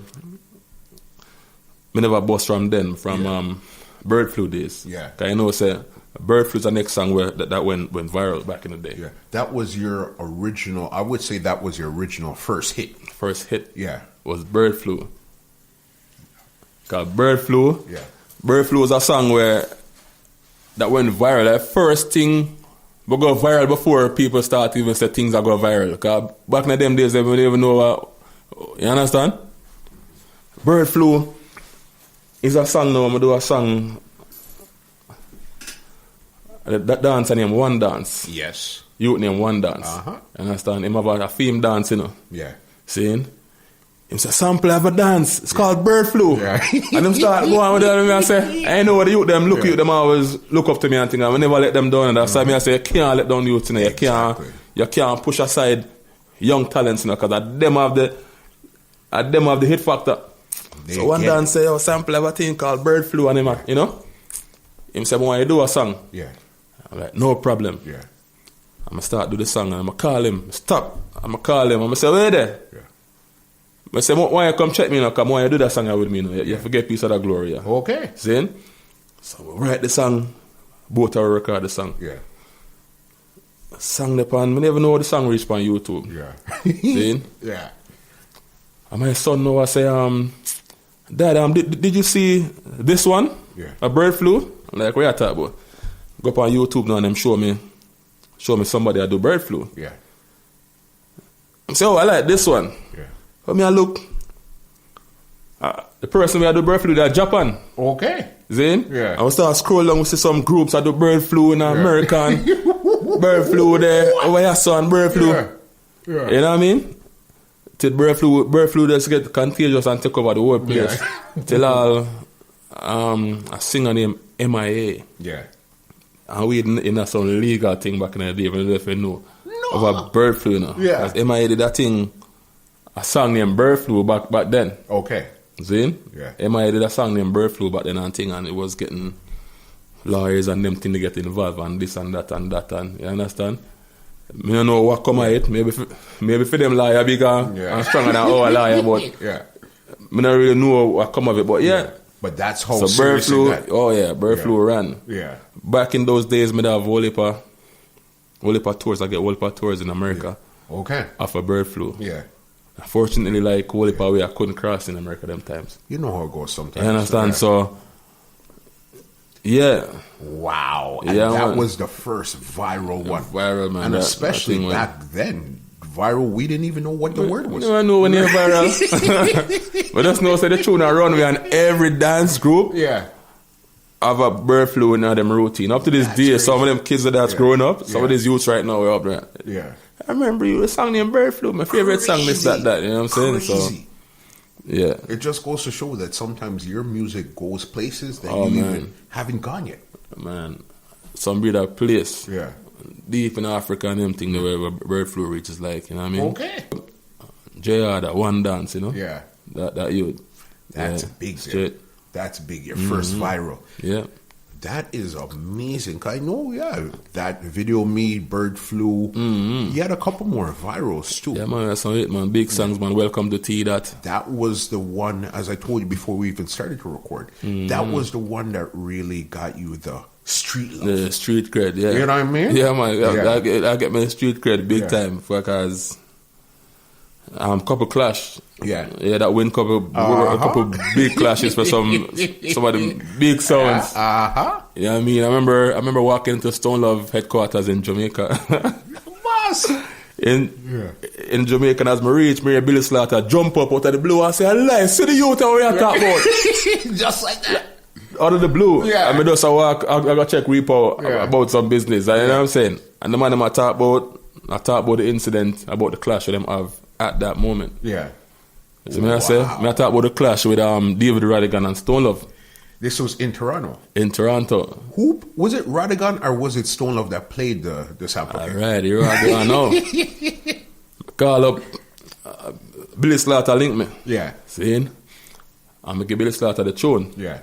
I never bust from Bird Flu days. Yeah. Because I know, say, Bird Flu's the next song that went viral back in the day. Yeah. That was your original, I would say that was your original first hit. First hit. Yeah. Was Bird Flu. Because Bird Flu was a song that went viral. That first thing will go viral before people start even say things are going viral. Because back in them days, they didn't even know you understand? Bird Flu is a song now. I'm going to do a song. That dance name One Dance. Yes. Youth name One Dance. Uh-huh. You understand? Him have a theme dance, you know. Yeah. Seeing? Him say, sample of a dance. It's called Bird Flu. Yeah. And them start going with them and say, I know what the youth them look at them always look up to me and think, I will never let them down. And that's why I say, you can't let down the youth, you know. You can't push aside young talents, you know, because at them have the hit factor. So One Dance say, sample of a thing called Bird Flu, and him, you know. Him say, when you do a song. Yeah. I'm like, no problem. Yeah. I'm going to start do the song, and I'm going to call him. Stop. I'm going to call him. I'm going to say, where there? Yeah. I say, why you come check me now? Because why you do that song with me now? You forget a piece of that glory. Yeah. Okay. See? So we write the song. Both are record the song. Yeah. Song the pan. I never know how the song reached on YouTube. Yeah. See? Yeah. And my son now I say, Dad, did you see this one? Yeah. A Bird Flu? I'm like, what you talking about? Go up on YouTube now and them show me somebody that do Bird Flu. Yeah. I say, I like this one. Yeah. But me I look, the person who do Bird Flu, they're Japan. Okay. See? Yeah. And we start scroll down, we see some groups that do Bird Flu in American. Bird Flu there, over here son, Bird Flu. Yeah. Yeah. You know what I mean? Till Bird Flu just get contagious and take over the whole place. Yeah. Till all a singer named MIA. Yeah. And we in some legal thing back in the day, even if you know. Over Bird Flu, you know. Yeah. Because MIA did that thing, a song named Bird Flu back then. Okay. See? Yeah. MIA did a song named Bird Flu back then and thing, and it was getting lawyers and them thing to get involved and this and that and you understand? I don't know what come of it. Maybe for them lawyer bigger and stronger than our lawyer, but I don't really know what come of it. But But that's how so Bird Flu. Bird Flu ran. Yeah. Back in those days, me have whole heap of tours. I get whole heap of tours in America. Yeah. Okay. After Bird Flu. Yeah. Fortunately, like whole heap of way I couldn't cross in America them times. You know how it goes sometimes. You understand? So Yeah. Wow. And that was the first viral one. Viral, man. And especially back then, viral, we didn't even know what the word was. I know when you're viral. But just know, say the tune I run with on every dance group. Yeah. Have a bird flu in them routine. Up to this day, crazy. Some of them kids that's growing up, some of these youths right now are up there. Yeah. I remember you a song named Bird Flu, my favorite song, this, that, you know what I'm saying? So, yeah. It just goes to show that sometimes your music goes places that you even haven't gone yet. Man, some breed a place. Yeah. Deep in Africa and them thing where bird flu reaches like, you know what I mean? Okay. JR, that one dance, you know? Yeah. That youth. That's big. Straight. That's big. Your first viral. Yeah. That is amazing. I know, that video me, bird flu. You had a couple more virals too. Yeah, man, that's it, man. Big songs, man. Welcome to T. That was the one, as I told you before we even started to record, that was the one that really got you the street love. The street cred, yeah. You know what I mean? Yeah, man. I get my street cred big time because couple clash. Yeah, that win couple big clashes for some of the big sounds. You know what I mean? I remember walking into Stone Love headquarters in Jamaica. Boss. In Jamaica, and as I reach, Billy Slaughter jump up out of the blue and say, "Alive, see the youth how we are talking about." Just like that. Out of the blue. Yeah. I just walk, I go check repo about some business. You know what I'm saying? And the man I talk about the incident, about the clash with them have at that moment. Yeah. So I talk about the clash with David Radigan and Stone Love. This was in Toronto. In Toronto. Who was it, Radigan or was it Stone Love that played the sample? Alright, you're right. I know. Call up Billy Slaughter link me. Yeah. See? I'm gonna give Billy Slaughter the tune. Yeah.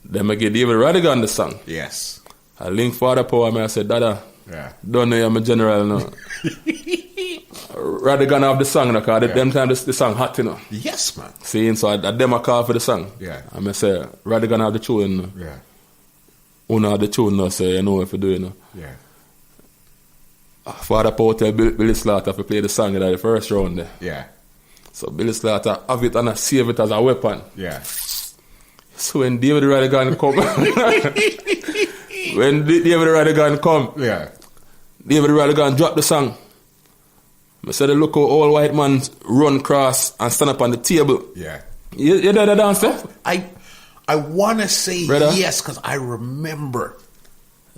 Then I give David Radigan the song. Yes. I link Father Power, I said, Dada, don't know I'm a general now. Radigan have the song, because at them time the song hot, you know. Yes, man. See, so at them I call for the song. Yeah. And I say, Radigan have the tune. Yeah. Una have the tune now, so you know what to do, you know. Yeah. Father Power tell Billy Slaughter to play the song in the first round there. Yeah. So Billy Slaughter have it and I save it as a weapon. Yeah. So when David Radigan come, David Radigan drop the song. I said, look how all white man run across and stand up on the table. Yeah. You did that dance there? I want to say Brother? yes, because I remember.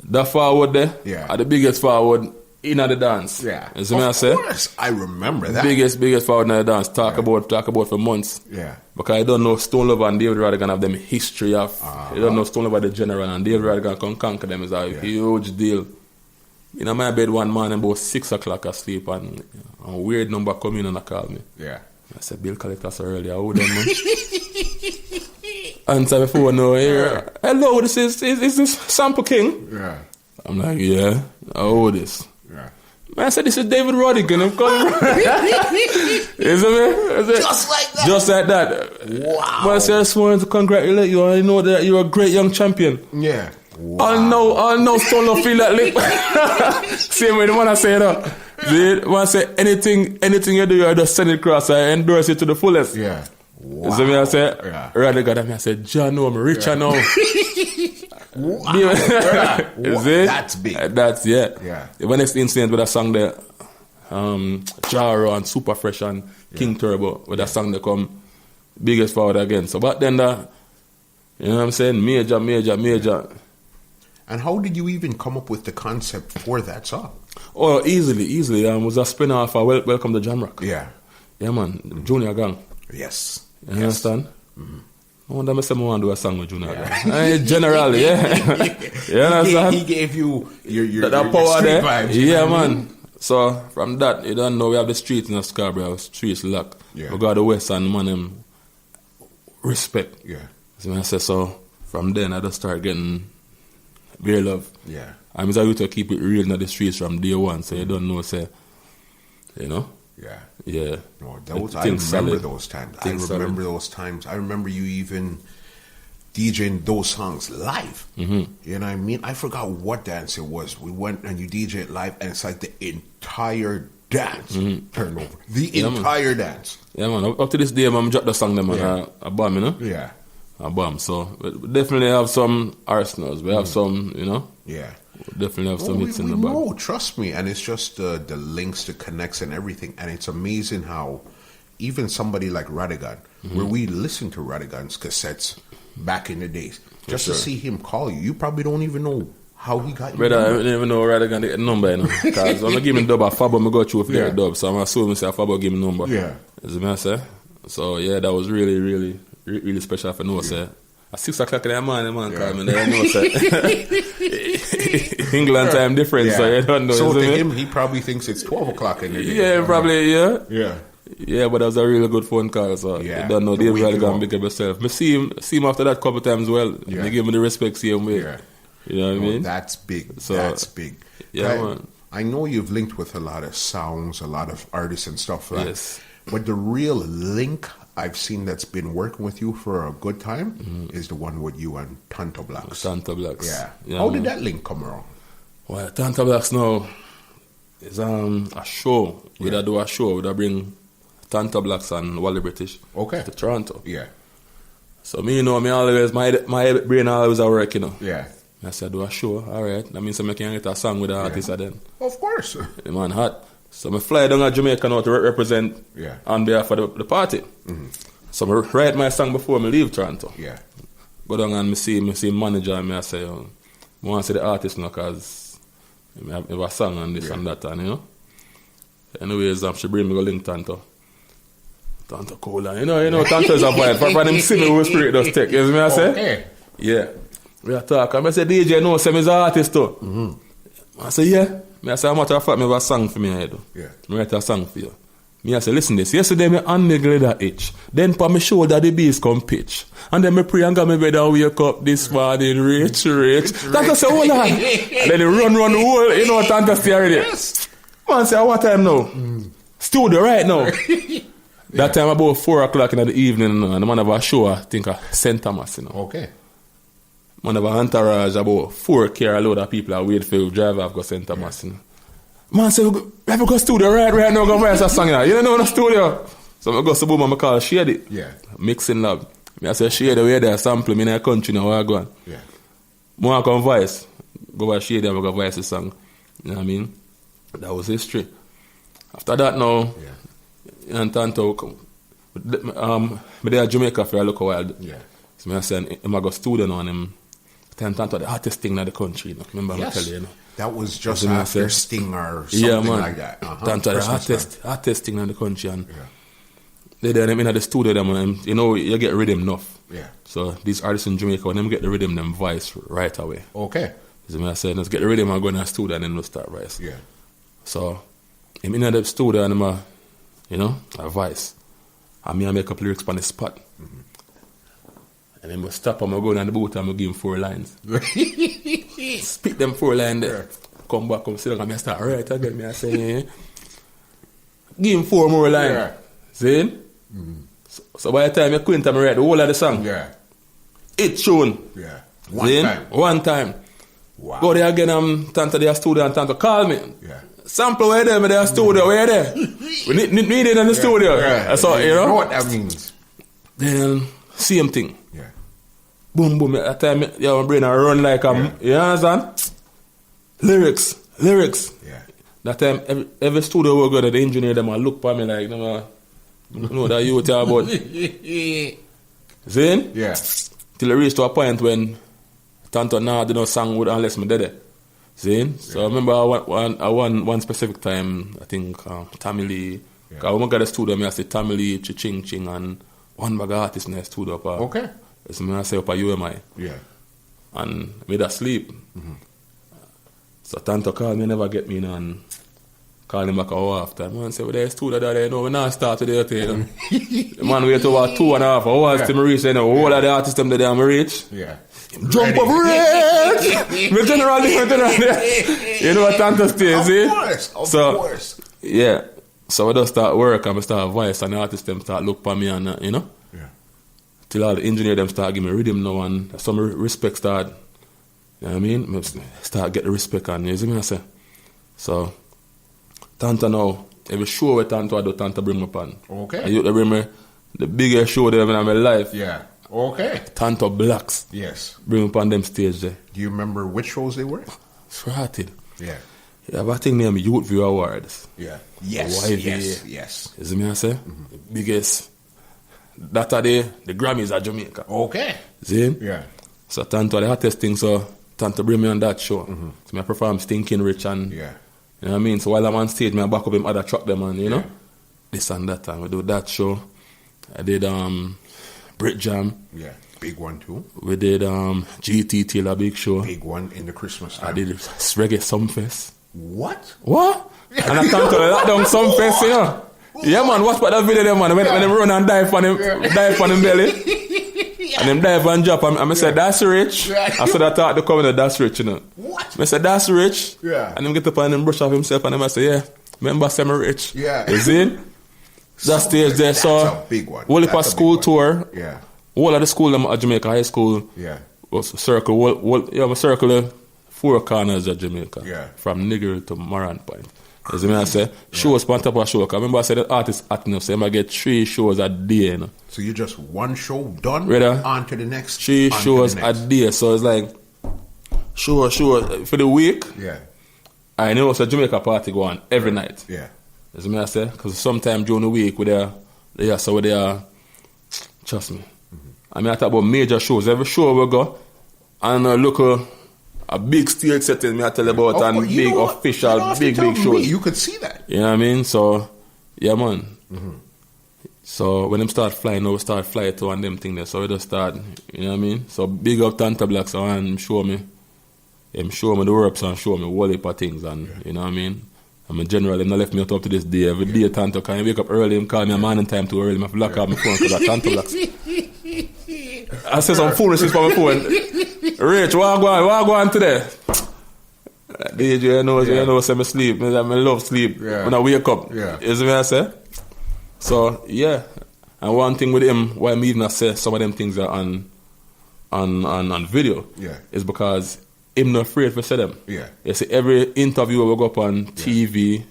The forward there? Yeah. Are the biggest forward in the dance. Yeah. You see what I say? Of course, I remember that. Biggest forward in the dance. Talk about for months. Yeah. Because I don't know Stone Love and David Radigan have them history of. I don't know Stone Love the general and David Radigan can conquer them is a huge deal. In my bed one morning about 6 o'clock asleep and a weird number come in and call me. Yeah. I said, Bill collect us early. How them man? Answer before no here. Hello, this is this Sample King? Yeah. I'm like, yeah. How this? Yeah. Man, I said, this is David Radigan. I'm calling. Isn't it? Just like that. Just like that. Wow. Man, I said, I just wanted to congratulate you. I know that you're a great young champion. Yeah. Wow. I know Stone Love feel that link. Same way the man I say that. See, when I say anything you do, I just send it across. I endorse it to the fullest. Yeah. Wow. So me I say, rather God, I say, John, no, I'm richer now. Wow. Is it? That's big. That's Yeah. The next incident with a song there, Jaro and Super Fresh and King Turbo, with that song they come biggest forward again. So back then, you know what I'm saying? Major. And how did you even come up with the concept for that song? Oh, easily. It was a spin-off of Welcome to Jamrock. Yeah. Yeah, man. Junior Gang. Yes. You understand? Mm-hmm. I wonder if I want to do a song with Junior Gang. Generally, yeah. You understand? He gave you your power street there. vibes. Yeah, man. So, from that, you don't know, we have the streets in Scarborough. Streets locked. Yeah. We got the West and man, respect. Yeah. So, I say, so from then, I just start getting beer love. Yeah. I'm able to keep it real in the streets from day one, so you don't know, say, you know? Yeah. Yeah. No, I remember those times. Those times. I remember you even DJing those songs live. Mm-hmm. You know what I mean? I forgot what dance it was. We went and you DJ it live, and it's like the entire dance turned over. The entire dance. Yeah, man. Up to this day, man, drop the song, man. I bomb, you know? Yeah. a bomb. So we definitely have some arsenals. We have some, you know. Yeah. We definitely have some hits in the bag. No, trust me. And it's just the links, the connects and everything. And it's amazing how even somebody like Radigan, where we listened to Radigan's cassettes back in the days, just to see him call you, you probably don't even know how he got you. Brother, I don't even know Radigan get the number, you know. Because when I give him dub, a Fabo, I go through for the dub. So I'm assuming say Fabo give me number. Yeah. As I say. So yeah, that was really, really, really special for no say. At 6 o'clock in the morning, man, call me. There, no say. England time difference, so you don't know. So to him, he probably thinks it's 12 o'clock in the day. Yeah, probably, yeah. Yeah. Yeah, but that was a really good phone call, so you don't know, Dave Radigan big up yourself. I see him after that couple times well. Yeah. They give me the respect same way. Yeah. You know what I mean? That's big. So, that's big. Yeah, man. I know you've linked with a lot of sounds, a lot of artists and stuff like that. Yes. But the real link I've seen that's been working with you for a good time is the one with you and Tanto Blacks. Tanto Blacks. Yeah. How did that link come around? Well, Tanto Blacks now is a show. We'd do a show. We'd bring Tanto Blacks and Wally British to Toronto. Yeah. So me, you know, my brain always at work, you know. Yeah. I said, do a show, all right. That means I can get a song with the artist then. Of course. The man hot. So I fly down to Jamaica now to represent on behalf of the party. Mm-hmm. So I write my song before I leave Toronto. Yeah. Go down and I see manager and I say, I want to see the artist now because I have a song and this and that, and you know. Anyways, she bring me go link Tanto. Tanto cool, and you know, Tanto is a vibe. For them see me with spirit does take. You know what I say? Okay. Yeah. We are talking. I say, DJ, no, say me is an artist too. Mm-hmm. I say, yeah. I say, a matter of fact, I have a song for me. Yeah. I write a song for you. I say, listen this. Yesterday, I hand me glider itch. Then, for my shoulder, the bass come pitch. And then, I pray and got me bed and wake up this morning, rich. Tanta say, hold on. And then, he run the whole, you know, Tanta stay already. Yes. Man say, what time now? Studio right now. That time, about 4 o'clock in the evening, and the man have a show, I think, at St. Thomas, you know. Okay. Man have a entourage, about 4 car, a load of people are wait for you, drive off, go St. Thomas, you know. Man say, we have to go studio right now, go write a song, you know. You don't know the studio. So I go to boom and I call Shady. Yeah. Mixing lab. I say, Shady, where there sample me in the country now, where I go on. Yeah. I come voice. Go by Shady and I go voice the song. You know what I mean? That was history. After that now, and Tanto, I there at Jamaica for a little while. Yeah. So I say, I go studio now and him, Tanto the hottest thing in the country, you know. Remember I tell you, you know. That was just after Sting or something like that. Tanto the hottest thing in the country. And they there in the studio, them, you know, you get rhythm enough. Yeah. So these artists in Jamaica, when them get the rhythm, them voice right away. Okay. So I say, let's get the rhythm and go in the studio and then we'll start voice. Yeah. So I'm in the studio and I'm you know, a voice. And I make up lyrics on the spot. Mm-hmm. And then I stop and I go down the boat and I give him 4 lines. Spit them 4 lines there. Come back, come sit down and I start right again. I say, give him 4 more lines. Yeah. See? Mm-hmm. So by the time you quint, I write the whole of the song. Yeah. It's tune. Yeah. One time. Wow. Go there again, Tanto their studio and Tanto call me. Yeah. Sample where there, their studio, where there? We need it in the studio. Yeah. So, you know what that means. Then, same thing. Yeah. Boom, boom. At that time, my brain run like you understand? Lyrics. Yeah. That time, every studio we go to, the engineer, them look for me like, know that you tell about. Zane? Yeah. Till I reached to a point when Tanto now did no song with unless me dead. See? So I remember one specific time, I think Tammy Lee. Because when I got the studio, I say Tammy Lee, Ching Ching, and one bag of artists in the studio. Okay. So I say up a UMI. Yeah. And I made her sleep. Mm-hmm. So Tanto called me, never get me in, and call him back an hour after. Man said, well, there's studio there, you know, we not start today, you know. The man wait over 2.5 hours till I reach, you know, all of the artists them there, I reach. Yeah. Jump up, red! We turn around. You know what Tanto stays, see? Of course. Yeah. So I just start work and I start voice and the artists them start look for me and, you know? Yeah. Till all the engineer them start giving me rhythm now and some respect start, you know what I mean? I start get the respect and, you see me I say? So, Tanto now, every show with Tanto I do, Tanto bring me up on. Okay. And you bring me the biggest show they ever in my life. Yeah. Okay. Tanto Blacks. Yes. Bring up on them stage there. Do you remember which shows they were? Sorted. Yeah. Yeah, but I think named Youth View Awards. Yeah. Yes. YVA. Yes. You see me I say? Biggest. That are the Grammys at Jamaica. Okay. See? Yeah. So Tanto the hottest thing, so Tanto bring me on that show. So I perform Stinking Rich and you know what I mean? So while I'm on stage, I back up him other track them and you know? This and that time. We do that show. I did Brit Jam. Yeah. Big one too. We did GT Taylor Big Show. Big one in the Christmas time. I did Reggae Sumfest. What? And I Tanto that down Sumfest, you know? Yeah, man, watch that video there, man. When them run and dive on him belly. And them dive and drop. And I said, that's rich. I said, I thought the comment, that's rich, you know. What? I said, that's rich. Yeah. And him get up and him brush off himself. And I say, yeah, remember, I'm rich. Yeah. You see? That stage there. So, that's a big one. Whole heap of school tour. Yeah. All of the school at Jamaica High School. Yeah. Was circle. My circle 4 corners of Jamaica. Yeah. From Nigger to Moran Point. As I say, shows on top of show. I remember I said the artist acting up, so I get 3 shows a day. You know? So you just one show done, on to the next. 3 shows a day. So it's like, sure, for the week. Yeah. I know it's a Jamaica party go on every night. Yeah. As I say, because sometimes during the week trust me. I mean, I talk about major shows. Every show we go, and look a big stage setting, me I tell you about, and big official, big shows. You could see that. You know what I mean? So, yeah, man. So, when them start flying, we start flying to and them thing there. So, we just start, you know what I mean? So, big up Tanto Blacks and show me the works and show me all heap of things, and you know what I mean? I mean, generally, him not left me up to this day. Every day, Tanto, can you wake up early? Him call me a morning time too early. I have to lock off my phone because I Tanto Blacks. I say some foolishness on my phone. Rich, what go on today? DJ, you know, say me sleep. I love sleep when I wake up. Yeah. You see what I say? So, yeah. And one thing with him, why me even say some of them things are on video, is because him not afraid to say them. Yeah. You see, every interview will go up on TV,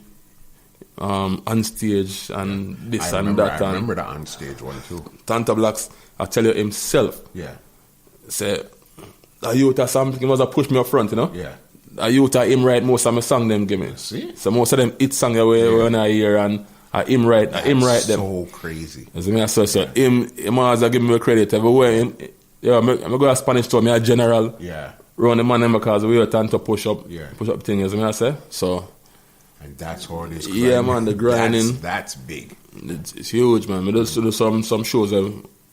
on stage, and this and that. I remember the on stage one too. Tanto Blacks, I tell you himself. Yeah. Say, a youth or something, he must have pushed me up front, you know? Yeah. A youth or him write most of my song them give me. See? So most of them hit song away when I hear, and him write them. So crazy. You see me? So him always give me credit everywhere. I go to Spanish tour, me a general. Yeah. Run the man because we were trying to push up things, I say. So, and that's how it is. Yeah, man, the grinding. That's big. It's huge, man. We just do some shows.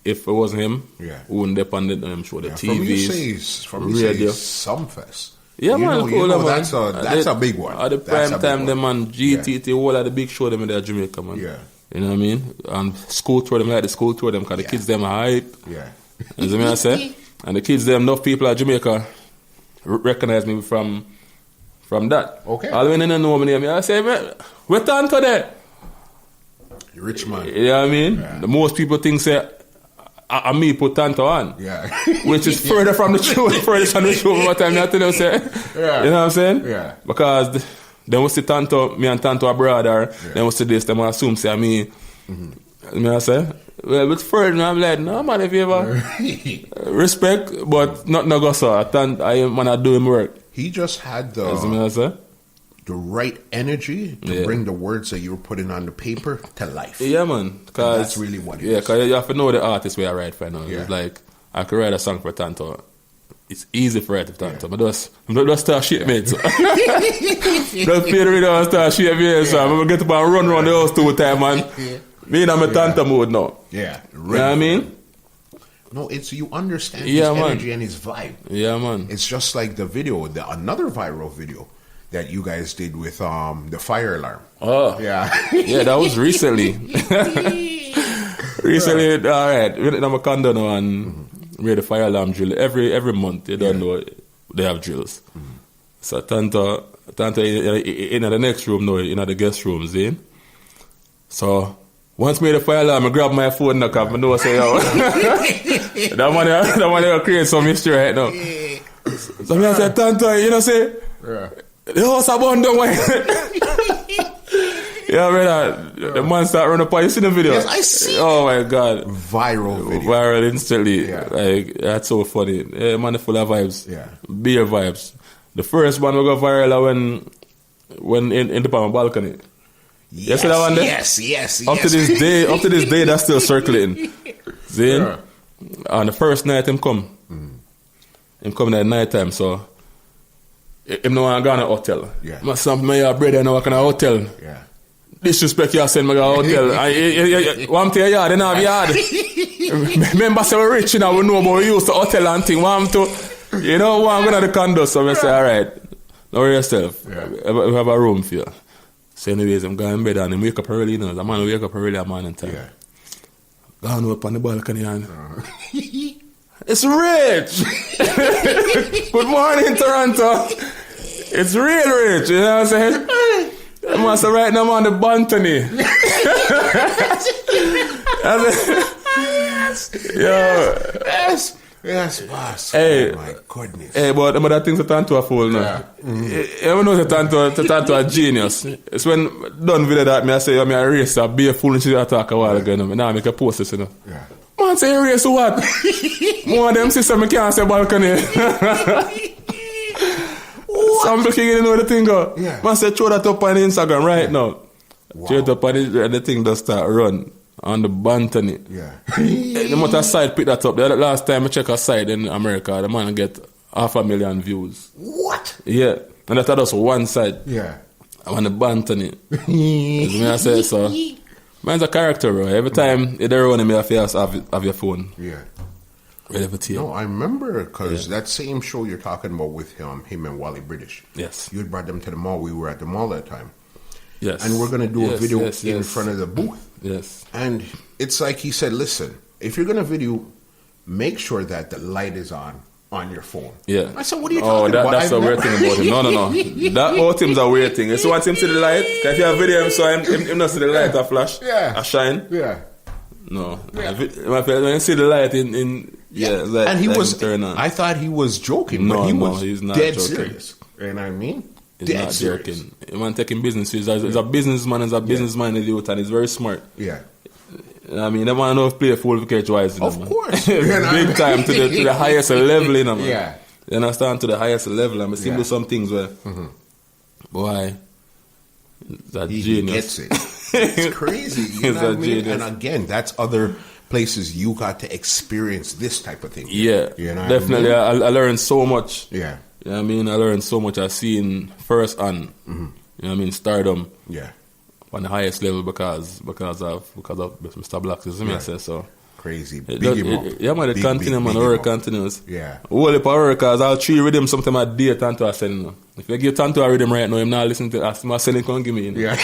If it wasn't him, we wouldn't depend on them show. The TVs, from radio, Sumfest. Yeah, man, man. That's a big one. At the prime time, them man, GTT, all of the big show them in there, Jamaica, man. Yeah. You know what I mean? And school tour them, like the school tour them, because the kids them are hype. Yeah. You see me I say? And the kids them, enough people at Jamaica recognize me from that. Okay. All when they don't know my name, I say, man, we're Tanto there. You're rich man. You know what I mean? Yeah. The most people think say, I me put Tanto on. Yeah. Which is further from the truth, further from the truth. What time I tell them, say, yeah. You know what I'm saying? Yeah. Because then we see Tanto, me and Tanto are brother. Yeah. Then we see this, then we assume, say, me. You know what I say? Well, it's further, I'm like, no, man, if you ever respect, but not no go so. I do him work. He just had the right energy to bring the words that you were putting on the paper to life. Yeah, man. That's really what it is. Yeah, because you have to know the artist where I write for now. Yeah. It's like, I could write a song for Tanto. It's easy for write for Tanto. But just start shit, mate. So. Just play the radio and start shit, mate. So I'm going to get up and run around the house 2 times, man. Me in my Tanto mode now. Yeah. You know what I mean? No, it's you understand his energy and his vibe. Yeah, man. It's just like the video, another viral video that you guys did with the fire alarm. Oh. Yeah. Yeah, that was recently. All right. I'm a condo now and we had a fire alarm drill. Every month, they don't know they have drills. So Tanto in the next room now, in the guest rooms, So once made a fire alarm, I grab my phone and I know say, yo, that money will create some mystery right now. So I said, Tanto, you know, say, the house are burned down. Yeah, man, the man start running up. You see the video? Yes, I see. Oh my God. Viral video. Viral instantly. Yeah. Like, that's so funny. Yeah, man, full of vibes. Yeah. Beer vibes. The first one we got viral when in the balcony. Yes, you see that one there? Yes. Up to this day, that's still circulating. See? Yeah. On the first night, him come. Him come at night time, so him no want to go in a hotel. Yeah. My son, my brother, no work in a hotel. Yeah. Disrespect you send me to a hotel. One to your yard, they don't have yard. Remember, say we're rich, you know, we know about we used to hotel and thing. Want to, you know, want to go to the condo, so I say, all right, don't worry yourself. Yeah. We have a room for you. So anyways, I'm going in bed and I wake up early, you know. The man wake up early at morning time. Yeah. Gone up on the balcony and it's rich. Good morning, Toronto. It's real rich, you know what I'm saying? I must have right now I'm on the balcony. Yes, boss. Hey, oh my goodness. Hey, but that thing's a turn to a fool now. You know it's a turn to a genius. It's when done video that me I say I'm a racer, be a fool and she talk a while ago. Now I make a post this, you know. Yeah. Man say race what? More of them system I can't say balcony. Some people can't know the thing go. Yeah. Man say throw that up on Instagram right now. Wow. Throw it up on the thing does start run. On the balcony. Yeah. The amount of site pick that up. The last time I check a site in America, the man get 500,000 views. What? Yeah. And that's just one side. Yeah. I'm on the balcony. As me I say so. Man's a character, bro. Every time you don't run him, you have to have your phone. Yeah. Ready for tea. No, I remember because that same show you're talking about with him and Wally British. Yes. You had brought them to the mall. We were at the mall that time. Yes. And we're going to do a video in front of the booth. Yes. And it's like he said, listen, if you're going to video, make sure that the light is on your phone. Yeah. I said, what are you talking about? That's a weird thing about him. No. That about him's a weird thing. You want him to the light? Because if you have video him, so him not see the light a flash, a shine. Yeah. No. Yeah. When you see the light like, and he like was, turn on. I thought he was joking, but he was he's not dead joking. serious. You know what I mean? He's not joking. He man taking business. He's a businessman. He's a businessman youth, and he's very smart. Yeah. I mean, they want to know if play full catch wise. Of course. Big time to the highest level, you know, man. Yeah. You understand? To the highest level. And I see do some things where, boy, that he genius. Gets it. It's crazy. You know what I mean? And again, that's other places you got to experience this type of thing. Yeah. You know definitely. I learned so much. Yeah. You know what I mean? I learned so much. I've seen firsthand. You know what I mean? Stardom. Yeah. On the highest level because of Mr. Blacks. You see me I say so. Crazy. Yeah, man, the continue, man. The work continues. Yeah. Whole heap of workers, I'll treat rhythm sometimes I date Tanto I send you. If you give Tanto a rhythm right now, I'm not listening to ask my selling can't give me. You know? Yeah.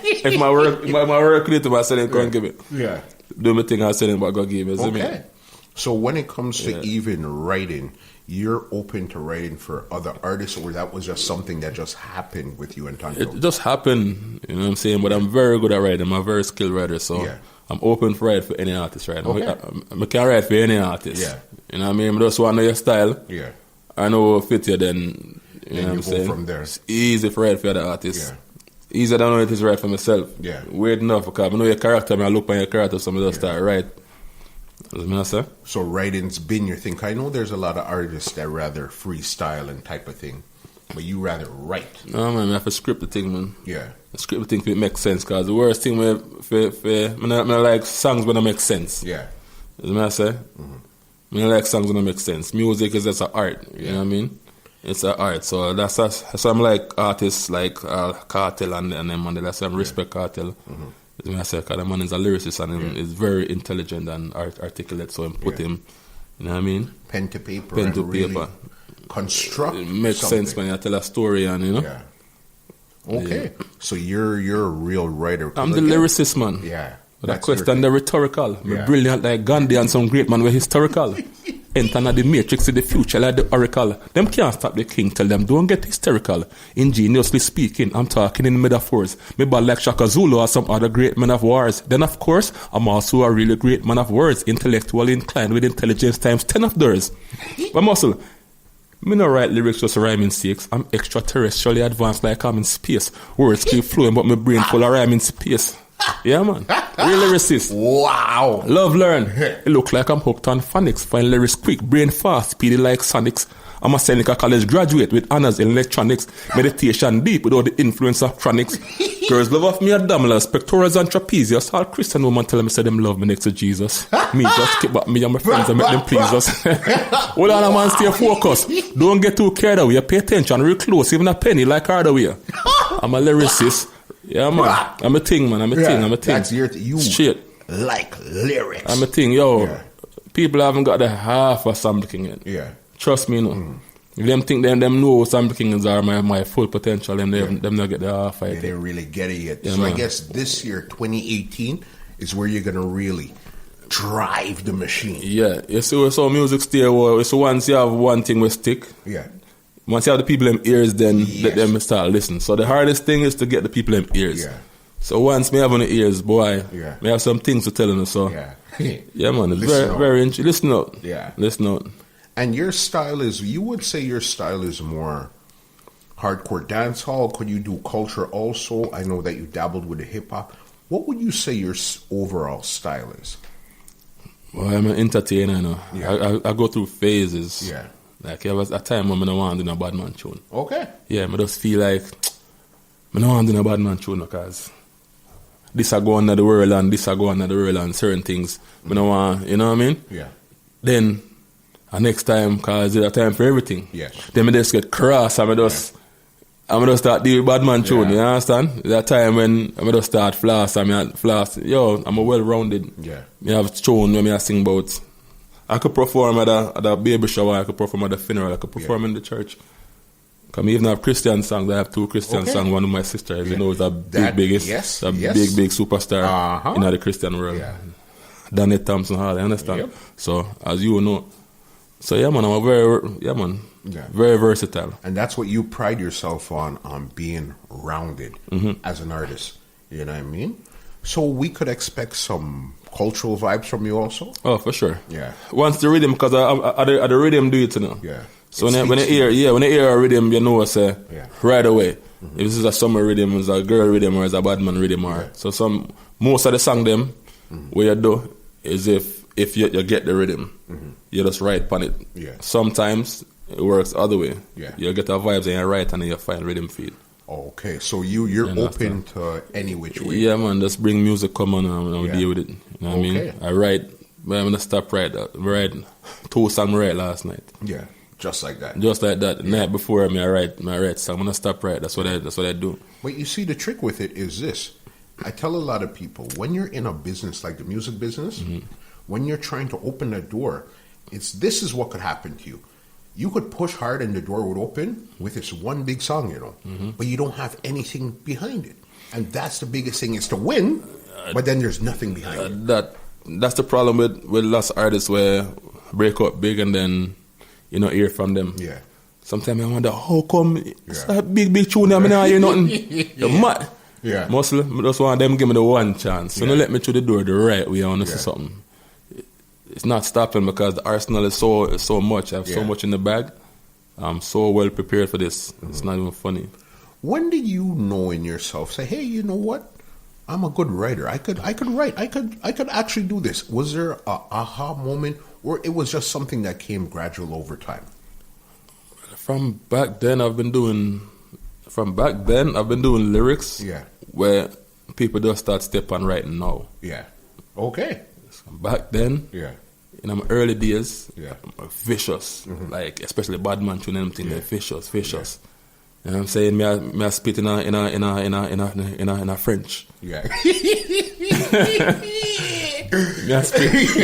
If my work rhythm, my selling can't give it. Yeah. Do my thing I selling but go give it. Okay. So when it comes to even writing, you're open to writing for other artists, or that was just something that just happened with you and Tanto? It just happened, you know what I'm saying? But I'm very good at writing. I'm a very skilled writer, so I'm open for write for any artist right now. Okay. I can write for any artist. Yeah. You know what I mean? I just want to know your style. Yeah. I know fit you, then you know what I'm saying? From there. It's easy for write for other artists. Yeah. Easier than I know it is right for myself. Yeah. Weird enough because I know your character, I look on your character, so I just start write. As I say. So writing's been your thing. I know there's a lot of artists that rather freestyle and type of thing, but you rather write. No, man, I have to script the thing, man. Yeah. I script the thing if it makes sense, because the worst thing I like songs when it makes sense. Yeah. As I say. I like songs when it makes sense. Music is just an art, you know what I mean? It's an art, so that's I'm like artists like Cartel and them, and that's why I respect Cartel. As I say, because the man is a lyricist and is very intelligent and articulate, so I put him, you know what I mean? Pen to paper. Really construct. It makes sense when you tell a story, and you know. Yeah. Okay. Yeah. So you're a real writer. I'm the lyricist, man. Yeah. But I question the rhetorical. I'm brilliant like Gandhi and some great man were historical. Enter the matrix in the future like the oracle. Them can't stop the king, tell them don't get hysterical. Ingeniously speaking, I'm talking in metaphors. Maybe like Shaka Zulu or some other great men of wars. Then of course, I'm also a really great man of words. Intellectually inclined with intelligence times 10 of theirs. But muscle, Me no write lyrics just rhyming sakes. I'm extraterrestrially advanced like I'm in space. Words keep flowing, but my brain full of rhyming space. Yeah, man. Real lyricist. Wow. Love learn. It look like I'm hooked on phonics. Find lyrics quick, brain fast, speedy like Sonics. I'm a Seneca College graduate with honors in electronics. Meditation deep without the influence of chronics. Girls love off me abdominals, pectorals and trapezius. All Christian women tell me say them love me next to Jesus. Me just keep back me and my friends and make them please us. Hold on, man, stay focused. Don't get too carried away. Pay attention real close, even a penny like hardaway. I'm a lyricist. Yeah, man. I'm a thing, man. I'm a thing. That's you shit. Like lyrics. I'm a thing, yo. Yeah. People haven't got the half of Sample King yet. Yeah. Trust me, you know. If them think them know Sample Kings are my full potential, them not get the half of it. They didn't really get it yet. Yeah, so man. I guess this year, 2018, is where you're gonna really drive the machine. Yeah. You see, so music stay well. So once you have one thing with stick. Yeah. Once you have the people in ears, then let them start listening. So the hardest thing is to get the people in ears. Yeah. So once me have on the ears, boy, me have some things to tell them. So yeah, man, it's very interesting. Listen out. Yeah. Listen out. And your style is, you would say your style is more hardcore dancehall. Could you do culture also? I know that you dabbled with the hip hop. What would you say your overall style is? Well, I'm an entertainer, you know. Yeah. I go through phases. Yeah. Like, there was a time when I don't want to do a bad man tune. Okay. Yeah, I just feel like I don't want to do a bad man tune because this I go on the world and this I go on the world and certain things. I don't want, you know what I mean? Yeah. Then, next time, because there's a time for everything. Yes. Then I just get cross and I just start doing bad man tune, you understand? There's a time when I just start floss and I floss. Yo, I'm a well-rounded. Yeah. I have tune when I sing about. I could perform at a baby shower, I could perform at a funeral, I could perform in the church. Because I even have Christian songs. I have 2 Christian songs. One of my sisters, you know, is a big big superstar in the Christian world. Yeah. Danny Thompson Hall, you understand? Yep. So, as you know. So, yeah, man, I'm very versatile. And that's what you pride yourself on being rounded as an artist. You know what I mean? So we could expect some cultural vibes from you also? Oh, for sure. Yeah. Once the rhythm, because the rhythm do it, you know. Yeah. So when you hear a rhythm, you know, say, right away. If this is a summer rhythm, it's a girl rhythm, or it's a bad man rhythm, or so most of the song them, what you do is if you get the rhythm, you just write upon it. Yeah. Sometimes it works the other way. Yeah. You get the vibes and you write and then you find rhythm feed. Okay, so you're open to any which way. Yeah, man, just bring music, come on, and deal with it. You know what I mean? I write, but I'm gonna stop right. I write 2 songs I write last night. Yeah, just like that. Just like that. The night before I write, so I'm gonna stop right. That's what I do. But you see, the trick with it is this. I tell a lot of people, when you're in a business like the music business, when you're trying to open a door, this is what could happen to you. You could push hard and the door would open with this one big song, you know, but you don't have anything behind it. And that's the biggest thing, is to win, but then there's nothing behind it. That's the problem with lots of artists where break up big and then, you know, hear from them. Yeah. Sometimes I wonder, how come it's a big tune, I mean, I hear nothing. You're mad. Yeah. Mostly, I just want them give me the one chance. So don't let me through the door the right way, I want to see something. It's not stopping because the arsenal is so much. I have so much in the bag. I'm so well prepared for this. It's not even funny. When did you know in yourself, say, hey, you know what? I'm a good writer. I could write. I could actually do this. Was there a aha moment, or it was just something that came gradual over time? From back then, I've been doing lyrics. Yeah. Where people just start step on writing now. Yeah. Okay. So back then. Yeah. In my early days, I'm vicious, like especially bad man tune and everything, vicious. You know what I'm saying? Me I spit in a French. Yeah.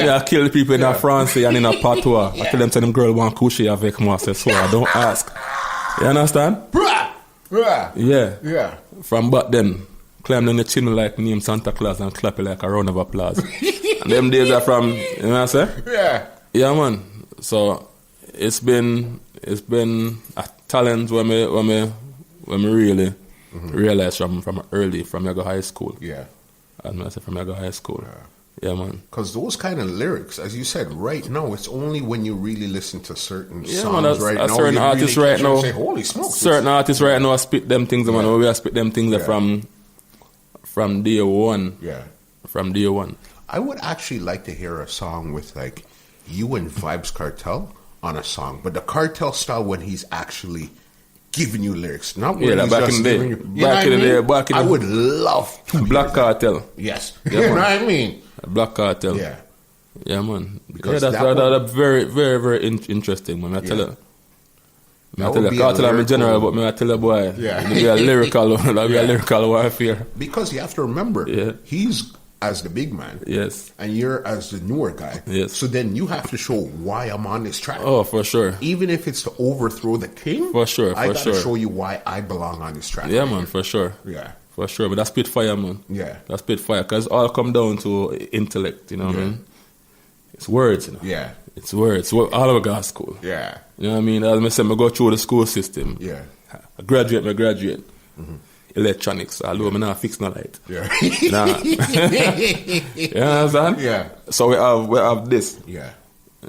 I kill people in a France and in a patois. I tell them girl want coucher avec moi, c'est so I don't ask. You understand? Yeah. From back then, climb down the chimney like name Santa Claus and clap it like a round of applause. And them days are from, you know what I say? Yeah. Yeah, man. So it's been a talent when me really realized from Yago High School. Yeah. And I said from Yago High School. Yeah, man. Because those kind of lyrics, as you said, right now, it's only when you really listen to certain songs man, right now. Certain artists right now, say, holy smokes. Certain artists right now spit them things, man. We spit them things from day one. Yeah. From day one. I would actually like to hear a song with like you and Vibes Cartel on a song, but the Cartel style when he's actually giving you lyrics, not when he's back just in the giving day. you. Back in the day, I would love to Black Cartel. Yes, Yeah, you know what I mean. Black Cartel. Yeah, yeah, man. Because that's very, very, very interesting, man. I tell you. I tell you, Cartel I'm in general, but I tell you, boy, yeah, be a lyrical, a lyrical warfare. Because you have to remember, he's as the big man, yes, and you're as the newer guy, yes. So then you have to show why I'm on this track. Oh, for sure. Even if it's to overthrow the king, for sure, I gotta show you why I belong on this track. Yeah, right man, here. for sure. Yeah, for sure. But that's Spitfire, man. Yeah, that's Spitfire, because all come down to intellect. You know what I mean? It's words, you know. Yeah, it's words. All over God's school. Yeah, you know what I mean. As I said, I go through the school system. Yeah, I graduate. Mm-hmm. Electronics, although I'm not fix no light. Yeah. Nah. You understand? Yeah. So we have this. Yeah.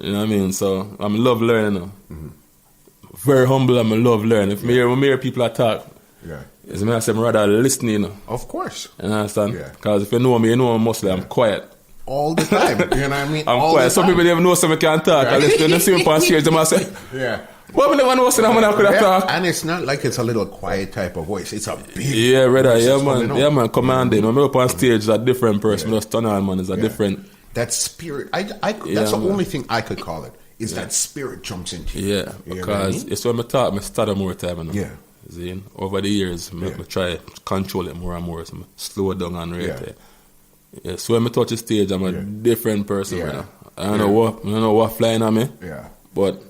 You know what I mean? So I'm love learning now. Mm-hmm. Very humble, I'm love learning. If me hear people talk, it's me I say I'm rather listening, you know. Of course. You understand? Yeah. Because if you know me mostly I'm quiet. All the time. You know what I mean? I'm quiet. Some people even know something can't talk. Yeah. Unless they see me on stage, they might say, yeah. Well, we never know what's going on. And it's not like it's a little quiet type of voice. It's a big yeah, brother. Yeah, man. Yeah, man. Commanding. When I'm up on stage, it's a different person. Just turn on, man. It's a different. That spirit. That's the only thing I could call it. Is that spirit jumps into you. Yeah, because it's when I talk, I stutter more time. Yeah. See, over the years, I try to control it more and more. So I slow it down and rate it. Yeah, so when I touch the stage, I'm a different person. Yeah. I don't know what flying on me. Yeah. But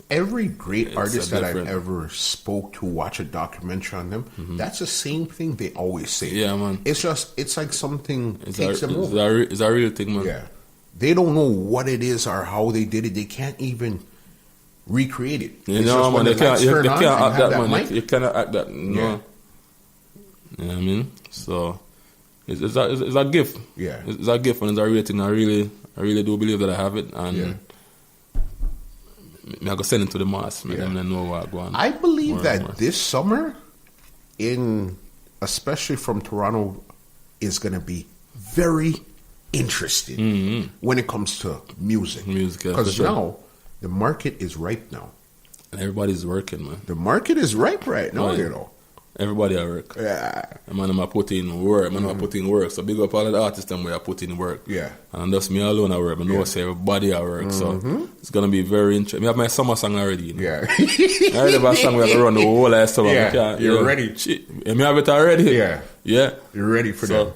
every great artist that I've ever spoke to, watch a documentary on them, that's the same thing they always say. Yeah, man. It's like something takes them over. It's a real thing, man. Yeah. They don't know what it is or how they did it. They can't even recreate it. You know, man, they can't act that, man. You cannot act that, no. Yeah. You know what I mean? So, it's a gift. Yeah. It's a gift and it's a real thing. I really do believe that I have it. And I go send it to the mass. Make them know what going on. I believe that this summer, especially from Toronto, is going to be very interesting when it comes to music. Because now the market is ripe now. And everybody's working, man. The market is ripe right now, you know. Everybody at work. Yeah. Man, I'm put in work. Man, I'm put in work. So big up all of the artists and we are put in work. Yeah. And that's me alone at work. I know say everybody at work. So it's gonna be very interesting. I have my summer song already. You know? Yeah. I already have a song we have to run the whole last summer. Yeah. You're ready. You have it already? Yeah. Yeah. You're ready for them.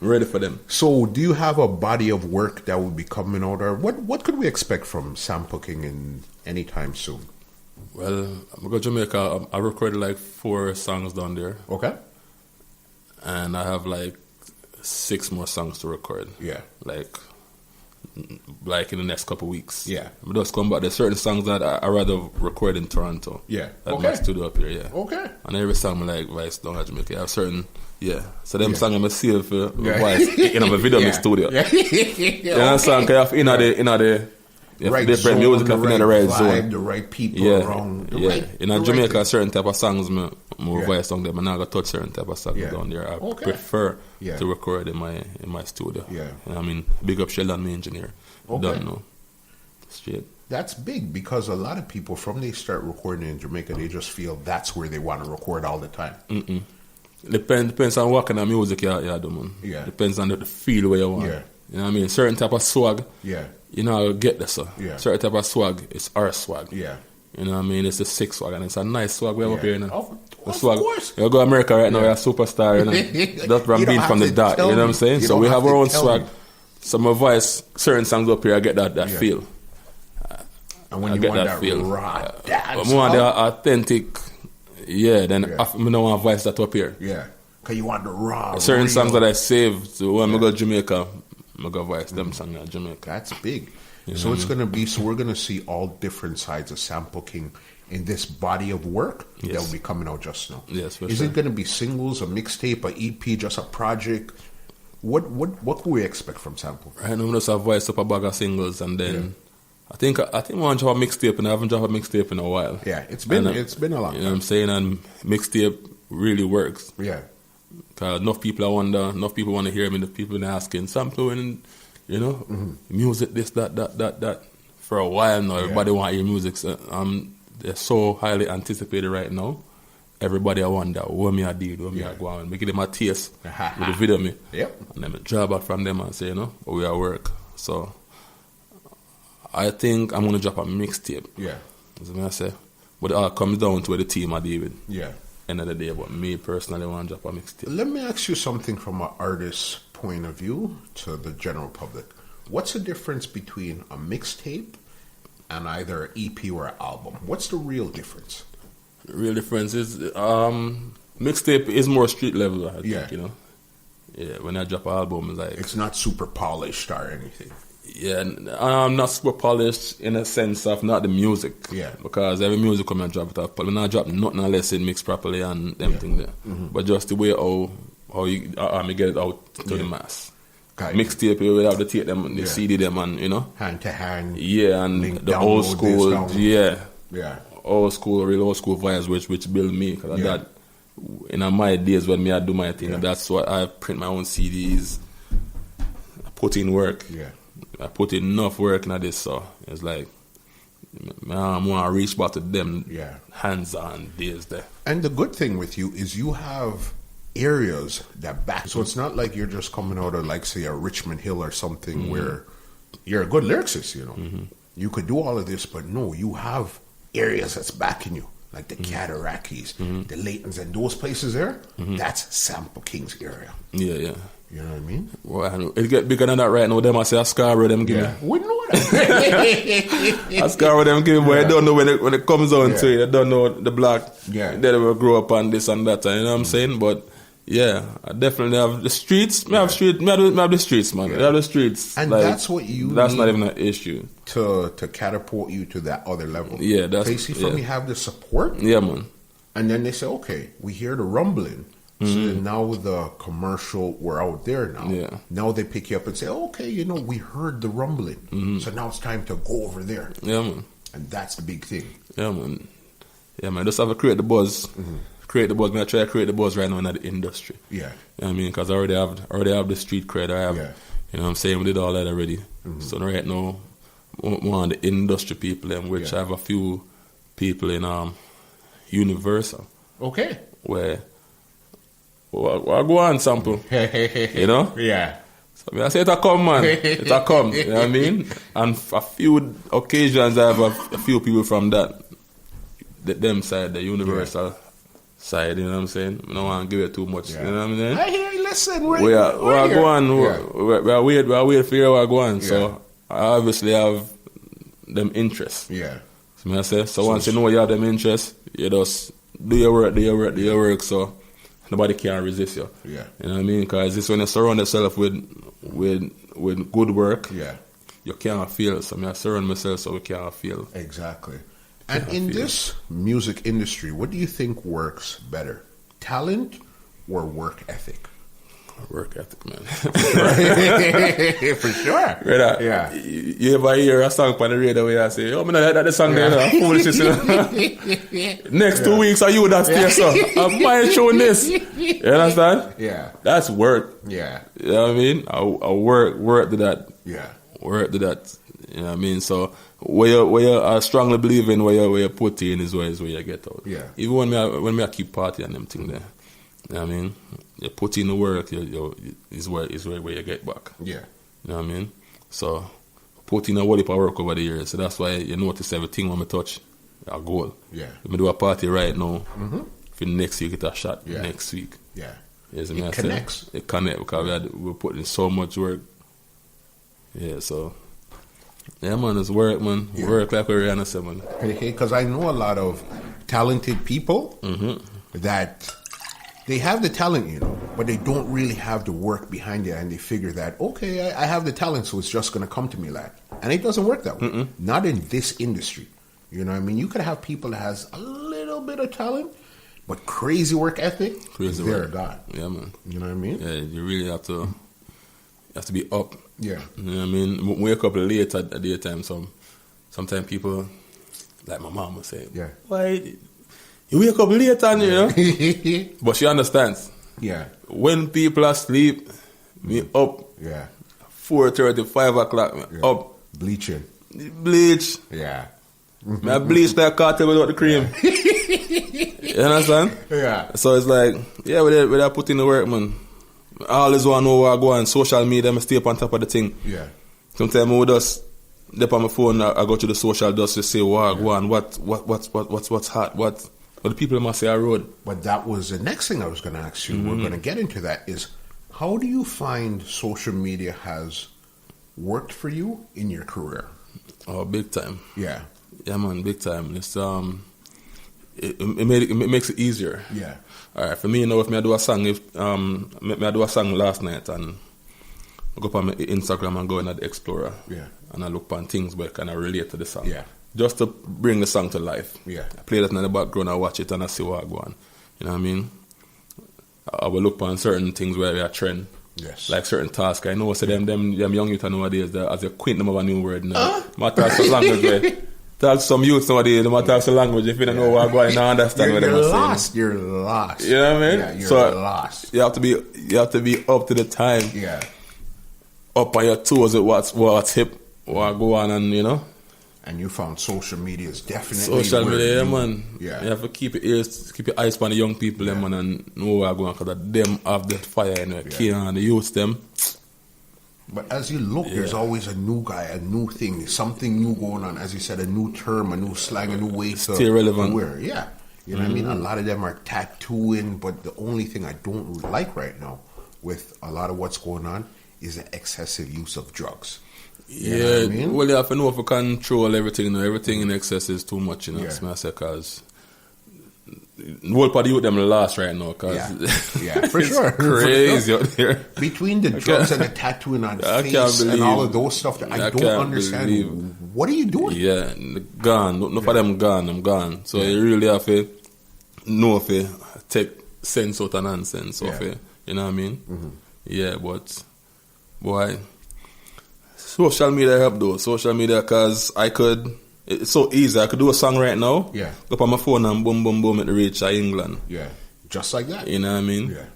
Ready for them. So do you have a body of work that will be coming out, or what could we expect from Sam Cooking in anytime soon? Well, I'm going to Jamaica. I recorded like 4 songs down there. Okay. And I have like 6 more songs to record. Yeah. Like in the next couple of weeks. Yeah. I'm just come back. There's certain songs that I rather record in Toronto. Yeah. At my studio up here, yeah. Okay. And every song I like Vice down at Jamaica. I have certain, so them songs I'm save for Vice in my video in the studio. Yeah. You know song I have in the right different zone, music, the right vibe, zone, the right people around. In Jamaica, certain type of songs, more voice on them. I'm not gonna touch certain type of songs down there. I prefer to record in my studio. Yeah, I mean, big up Sheldon, my engineer. Don't know straight. That's big because a lot of people, from they start recording in Jamaica, they just feel that's where they want to record all the time. Depends on what kind of music you do, man. Yeah, depends on the feel where you want. Yeah. You know what I mean? Certain type of swag. Yeah. You know, I'll get this. Yeah. Certain type of swag, it's our swag. Yeah. You know what I mean? It's a sick swag and it's a nice swag we have up here. You know? Of swag. Course. You go to America right now, you're a superstar. You know? That's from being from the dot. You know what I'm saying? So we have our own swag. Some of us, certain songs up here, I get that feel. And when you get that feel, raw, more on the authentic, then I don't want to voice that up here. Yeah. Because you want the raw. Certain songs that I save, so when I go to Jamaica, I'm going to voice them songs in Jamaica. That's big. So it's going to be, we're going to see all different sides of Sam Cooking in this body of work that will be coming out just now. Yes, for Is sure. it going to be singles, a mixtape, a EP, just a project? What can we expect from Sample? Right now, we just have voiced up a bag of singles, and then I think I want to drop a mixtape, and I haven't dropped a mixtape in a while. Yeah, it's been a long time. You know what I'm saying? And mixtape really works. Yeah. Because enough people want to hear me. The people are asking Sample, and music, this, that. For a while now, everybody want to hear music. So, they're so highly anticipated right now. Everybody I wonder what me I did, what me I go on. Make them a taste with the video me. Yep. And then I draw back from them and say, we are work. So I think I'm gonna drop a mixtape. Yeah. That's what I say. But it all comes down to where the team I deal with. Yeah. End of the day, but me personally want to drop a mixtape. Let me ask you something from an artist's point of view to the general public. What's the difference between a mixtape and either an EP or an album? What's the real difference? The real difference is mixtape is more street level, I think, Yeah, when I drop an album, it's not super polished or anything. Yeah, I'm not super polished in a sense of not the music. Yeah. Because every music come and drop it up. But when I drop nothing unless it mixed properly and everything there. Mm-hmm. But just the way how you get it out to the mass. Mixtape, you will have to take them, the CD them and, hand to hand. Yeah, and the old school, Yeah. Old school, real old school vibes which build me. Because that, in my days when I do my thing, that's what I print my own CDs, I put in work. Yeah. I put in enough work into this, so it's like, I want to reach back to them hands-on days there. And the good thing with you is you have areas that back. So it's not like you're just coming out of, like, say, a Richmond Hill or something where you're a good lyricist, Mm-hmm. You could do all of this, but no, you have areas that's backing you, like the Catarakis, the Laytons, and those places there. That's Sample King's area. Yeah. You know what I mean? Well, it get bigger than that right now. Them I say, Scarborough them give me. We know that. Scarborough them give me, but I don't know when it comes on to it. I don't know the black. Yeah. They will grow up on this and that. You know what I'm saying? But yeah, I definitely have the streets. I have the streets, man. I have the streets. And that's what That's not even an issue. To catapult you to that other level. Yeah, that's... They see from you have the support. Yeah, man. And then they say, okay, we hear the rumbling. So then now with the commercial, we're out there now. Yeah. Now they pick you up and say, okay, we heard the rumbling. So now it's time to go over there. Yeah, man. And that's the big thing. Yeah, man. Yeah, man. Just have to create the buzz. Create the buzz. I'm going to try to create the buzz right now in the industry. Yeah. You know what I mean? Because I already have the street cred. I have, you know what I'm saying? We did all that already. So right now, one of the industry people, which I have a few people in Universal. Okay. Where... Well, go on, Sample. You know? Yeah. So I say it a come, man. It a come. You know what I mean? And a few occasions I have a few people from them side, the Universal side, you know what I'm saying? I don't want to give it too much. You know what I'm saying? I hear you. Listen, we are going. We are waiting for you to go on. So I obviously have them interests. Yeah. So I say, so once you know you have them interests, you just do your work, so nobody can resist you. Yeah. You know what I mean? Because it's when you surround yourself with good work, you can't fail. So I surround myself so we can't fail. Exactly. And in this music industry, what do you think works better? Talent or work ethic? Work ethic, man. For sure. Right, yeah. You ever hear a song on the radio where I say, oh, man, that the song there, foolishness. Next 2 weeks, are you that stay so? I'm my showing this. You understand? Yeah. That's work. Yeah. You know what I mean? I work to that. Yeah. Work to that. You know what I mean? So where I strongly believe in where you put in is where you get out. Yeah. Even when I keep partying and them thing there. You know what I mean? You put in the work, is where you get back. Yeah. You know what I mean? So put in a whole heap of work over the years. So that's why you notice everything when I touch a goal. Yeah. If I do a party right now, for next week get a shot next week. Yeah. Yes, it connects. It connects because we're putting so much work. Yeah, so yeah, man, it's work, man. Yeah. Work like what Rihanna said, man. Because I know a lot of talented people that they have the talent, but they don't really have the work behind it, and they figure that, okay, I have the talent, so it's just going to come to me like. And it doesn't work that way. Not in this industry. You know what I mean? You could have people that has a little bit of talent, but crazy work ethic, they're God. Yeah, man. You know what I mean? Yeah, you really have to have to be up. Yeah. You know what I mean? Wake up late at the daytime. Sometimes people, like my mom would say, yeah, why you wake up late and you know? But she understands. Yeah. When people are asleep, me up. Yeah. 4:30, 5 o'clock, yeah. Up. Bleaching. Bleach. Yeah. I bleach like cartel without the cream. You understand? Yeah. So it's like, yeah, without putting the work, man. I always want to know where I go on social media, I stay up on top of the thing. Yeah. Sometimes I would just dip on my phone, I go to the social just to say, wow, go on, what's hot, what the people must say I road. But that was the next thing I was going to ask you. We're going to get into that is, how do you find social media has worked for you in your career? Oh, big time. Yeah. Yeah, man, big time. It's it makes it easier. Yeah. All right, for me, you know, if I do a song, I do a song last night and I go up on my Instagram and go in at the Explorer. Yeah. And I look on things where kind of relate to the song. Yeah. Just to bring the song to life. Yeah. I play that in the background, I watch it and I see what I go on. You know what I mean? I will look on certain things where they are trend. Yes. Like certain tasks. I know so them young youth nowadays, as a quint them of a new word now. Matter some language where tell some youth nowadays, they matter of some language if you don't know what going, you don't understand what they're saying. You're lost. You know what I mean? Yeah, you're lost. You have to be up to the time. Yeah. Up on your toes with what's hip, what go on, and you know. And you found social media is definitely social media, man. Yeah. You have to keep your eyes on the young people, yeah. Man, and know where going because them have that fire in their key and the youth them. But as you look, there's always a new guy, a new thing, something new going on. As you said, a new term, a new slang, a new way to stay relevant. wear. Yeah. You know what I mean? A lot of them are tattooing, but the only thing I don't like right now with a lot of what's going on is the excessive use of drugs. You know what I mean? Well, you have to know if you control everything. You know, everything in excess is too much, you know. Because the whole part of youth them lost right now. Cause yeah, for sure. Crazy out there. Between the drugs and the tattooing on face and all of those stuff that I don't understand. What are you doing? Yeah, gone. No for them gone. I'm gone. So you really have to know if you take sense out of nonsense. You know what I mean? Mm-hmm. Yeah, but boy, social media help though. Social media, because it's so easy. I could do a song right now. Yeah. Go on my phone and boom, boom, boom, it reach England. Yeah. Just like that. You know what I mean? Yeah.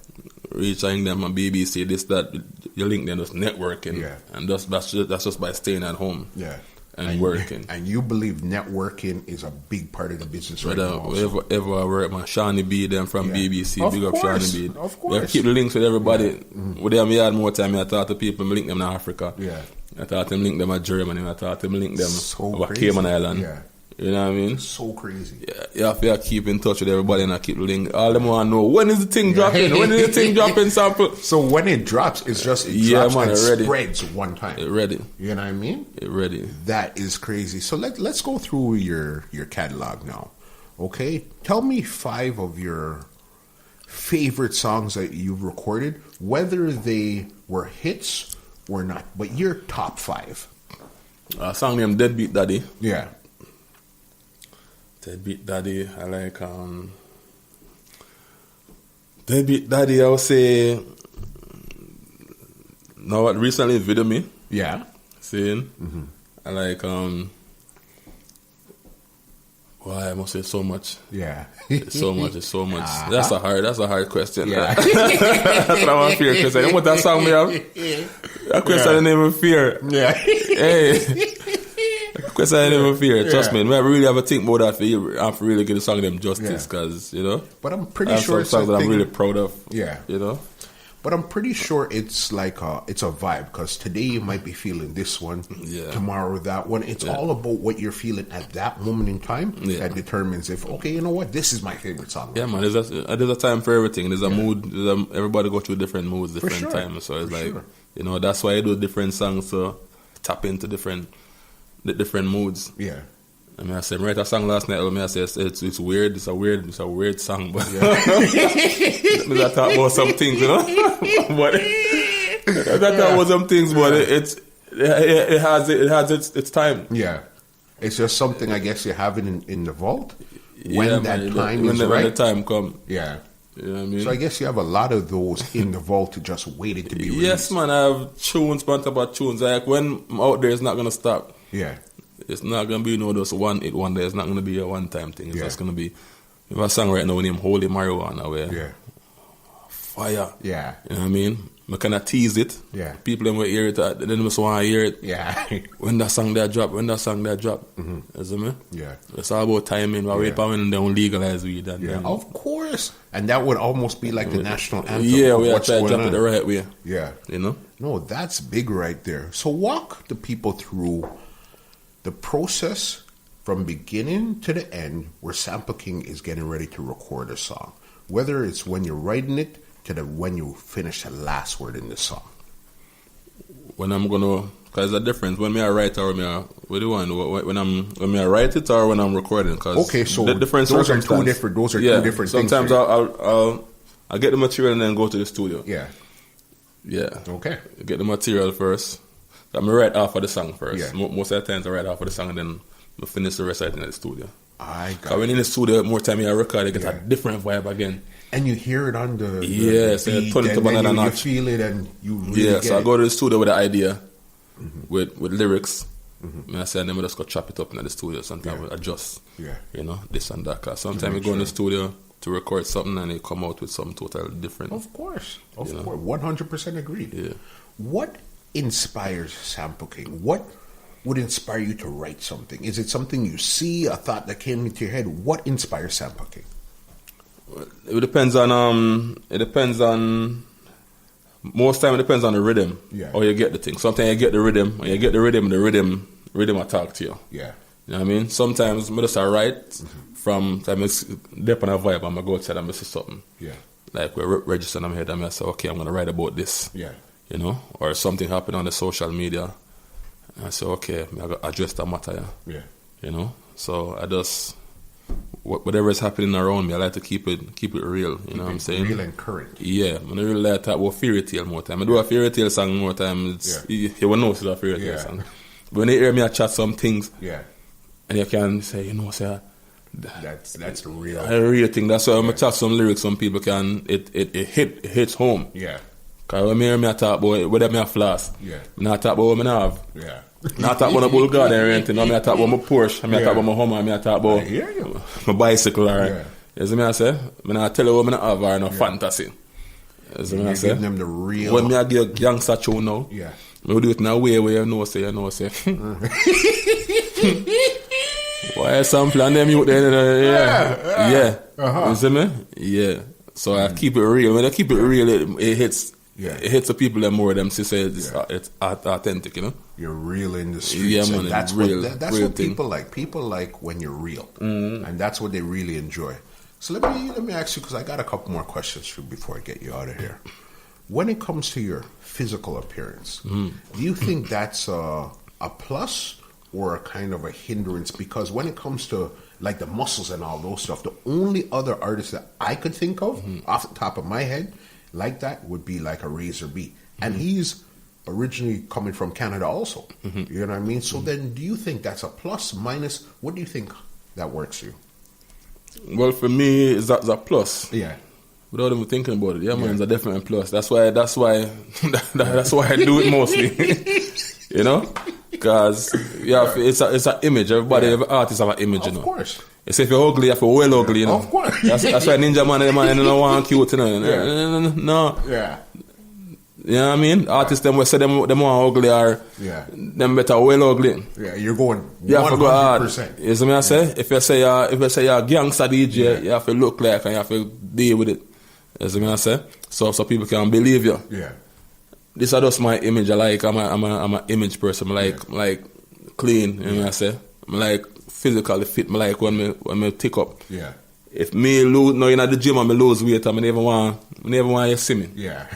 Reach England, my BBC, this, that. You link them, just networking. Yeah. And that's just by staying at home. Yeah. And working. And you believe networking is a big part of the business right now. Ever I work, man. Shawnee B, them from BBC. Of big course. up Shawnee B. Of course. I keep the links with everybody. Yeah. Mm-hmm. With them, I had more time. I talk to people, I link them in Africa. Yeah. I thought them link them at Germany. I thought them link them over crazy. Cayman Island. Yeah. You know what I mean? So crazy. Yeah, you have to keep in touch with everybody and I keep the link. All them want to know, when is the thing dropping? When is the thing dropping sample? So when it drops, it's just drops and spreads one time. It ready. You know what I mean? It ready. That is crazy. So let's go through your catalog now. Okay? Tell me 5 of your favorite songs that you've recorded, whether they were hits or not, but your top 5. A song named Deadbeat Daddy. Yeah. Deadbeat Daddy, I like Deadbeat Daddy, I would say now what recently Video Me. Yeah. Seeing? Mm-hmm. I like why I must say so much. Yeah. It's so much. That's a hard question. Yeah. That's what I'm fear because I what that song me have. That question I never fear. Yeah. Hey. Because I never fear. Trust me, I really have a think about that for you. I have to really give the song them justice because, you know. But I'm pretty sure it's songs that I'm really proud of. Yeah. You know. But I'm pretty sure it's like it's a vibe because today you might be feeling this one, tomorrow that one. It's all about what you're feeling at that moment in time that determines if, okay, you know what, this is my favorite song. Yeah, man, there's a time for everything. There's a mood. Everybody go through different moods, different times. So it's you know, that's why I do different songs to tap into different moods. Yeah. I mean, I said, write a song last night. I said, it's weird. It's a weird song, but I talk about some things, you know. But I talk about some things, but it has its time. Yeah, it's just something I guess you have it in the vault when time is right. When the time come. Yeah. You know what I mean? So I guess you have a lot of those in the vault to just waiting to be released. Yes, man. I have tunes, bunch about tunes. Like when I'm out there, it's not gonna stop. Yeah. It's not gonna be just one hit one day. It's not gonna be a one time thing. It's just gonna be. We have a song right now named Holy Marijuana where fire. Yeah. You know what I mean? I kind of tease it. Yeah. People them will hear it. Then just want to hear it. Yeah. When that song that drop. Mm-hmm. You see me? Yeah. It's all about timing. We wait for when they don't legalize weed. And then, of course. And that would almost be like the national anthem. Yeah, we have to drop it the right way. Yeah. You know? No, that's big right there. So walk the people through the process from beginning to the end where Sample King is getting ready to record a song. Whether it's when you're writing it to when you finish the last word in the song. When I'm gonna, cause there's a difference when I write or when I write it or when I'm recording. Cause okay, so the different those are two different. Those are two different things. Sometimes I'll get the material and then go to the studio. Yeah. Yeah. Okay. Get the material first. I'm gonna write half of the song first. Yeah. Most of the times I write half of the song and then I finish the rest of it in the studio. I got it. When in the studio, more time I record, it gets a different vibe again. And you hear it on the so beat, turn it to another notch. You feel it and you really get so I go to the studio with an idea, with lyrics. And I say, and then we just go chop it up in the studio. Sometimes we adjust, you know, this and that. Cause sometimes we go in the studio to record something and they come out with something totally different. Of course. 100% agreed. Yeah. What inspires Sample King? What would inspire you to write something? Is it something you see, a thought that came into your head? What inspires Sample King? It depends on most time it depends on the rhythm. Yeah. Or you get the thing. Sometimes you get the rhythm, and the rhythm will talk to you. Yeah. You know what I mean? Sometimes I just write from time it's dip on a vibe, I'm gonna go outside and I see something. Yeah. Like we're registering in my head and I say, okay, I'm gonna write about this. Yeah. You know? Or something happened on the social media. And I say, okay, I gotta address that matter, yeah. You know? So I just whatever is happening around me, I like to keep it real. You know what I'm saying? Real and current. Yeah, I really like to talk about fairy tale more time. I do a fairy tale song more time. You will know it's a fairy tale song. But when you hear me, I chat some things. Yeah. And you can say, you know, say that's the real. A real thing. That's why I'm chat some lyrics. Some people can it hits home. Yeah. Cause when you hear me, I talk about whether me a floss. Yeah. Not talk about what I have. Yeah. Not talk about a bull garden or anything. I talk about my Porsche. I talk about my Hummer. I talk about my bicycle. Or, you see me I say? I not tell you what I have or no fantasy. You see me I say? Give them the real. When I give a youngster tune now, I do it in a way where you know say. Why sample and them you there? You see me? Yeah. So I keep it real. When I keep it real, it hits. Yeah. It hits the people that more of them say it's authentic, you know. You're real in the streets. Man, and that's real, that's real what people like. People like when you're real, and that's what they really enjoy. So let me ask you, because I got a couple more questions for you before I get you out of here. When it comes to your physical appearance, do you think that's a plus or a kind of a hindrance? Because when it comes to like the muscles and all those stuff, the only other artist that I could think of off the top of my head like that would be like a Razor B. And he's originally coming from Canada also. You know what I mean? So then do you think that's a plus, minus? What do you think that works for you? Well, for me, that's a plus. Yeah. Without even thinking about it, man, it's a definite plus. That's why I do it mostly. You know? Because it's an image. Every artist have an image, you know. Of course. You say if you're ugly, you have to well ugly, you know. Of course. That's why Ninja Man don't want cute, you know. No. Yeah. You know what I mean? Artists them will say them want ugly or them better well ugly. Yeah, you're going 100%. You have to go hard. You see me I say? If you say you're a gangster DJ, you have to look like and you have to deal with it. You see me I say? So people can believe you. Yeah. This is just my image. I'm an image person. I like clean, you know what I say? I like physically fit. I like when me tick up. Yeah. If me lose, no, in the gym and me lose weight, I never want you see me. Yeah.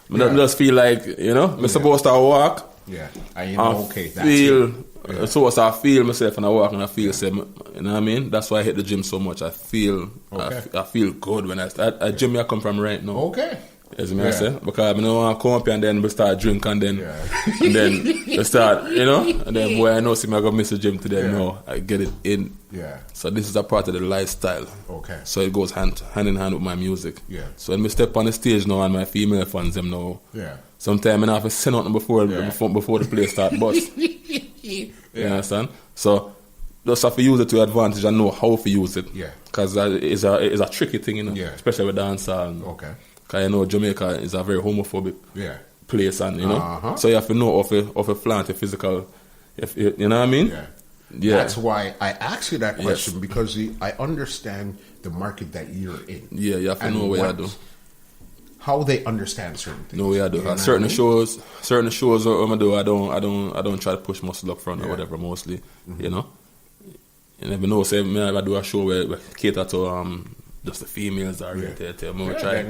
I just feel like, you know, I'm supposed to walk. Yeah. And you know, okay, that's feel, it. So I feel myself and I walk and I feel, you know what I mean? That's why I hit the gym so much. I feel good when I gym I come from right now. Okay. As I say, because I don't want to come up here and then we start drink and then we start, you know, and then boy I know see me I go miss the gym today. No, I get it in. Yeah. So this is a part of the lifestyle. Okay. So it goes hand in hand with my music. Yeah. So when we step on the stage now and my female fans them know. Yeah. Sometimes I have to say nothing before the play start bust. You understand? So just have to use it to your advantage and know how to use it. Yeah. Because it's a tricky thing, you know. Yeah. Especially with dancehall. Okay. Because you know Jamaica is a very homophobic place, and you know, so you have to know of a flaunt, a physical, you know what I mean? Yeah. That's why I asked you that question because I understand the market that you're in. Yeah, you have to know where I do. How they understand certain things. No way I do. Certain shows I do. I don't try to push muscle up front or whatever. Mostly, you know. You never know. Say me I do a show where we cater to just the females are more try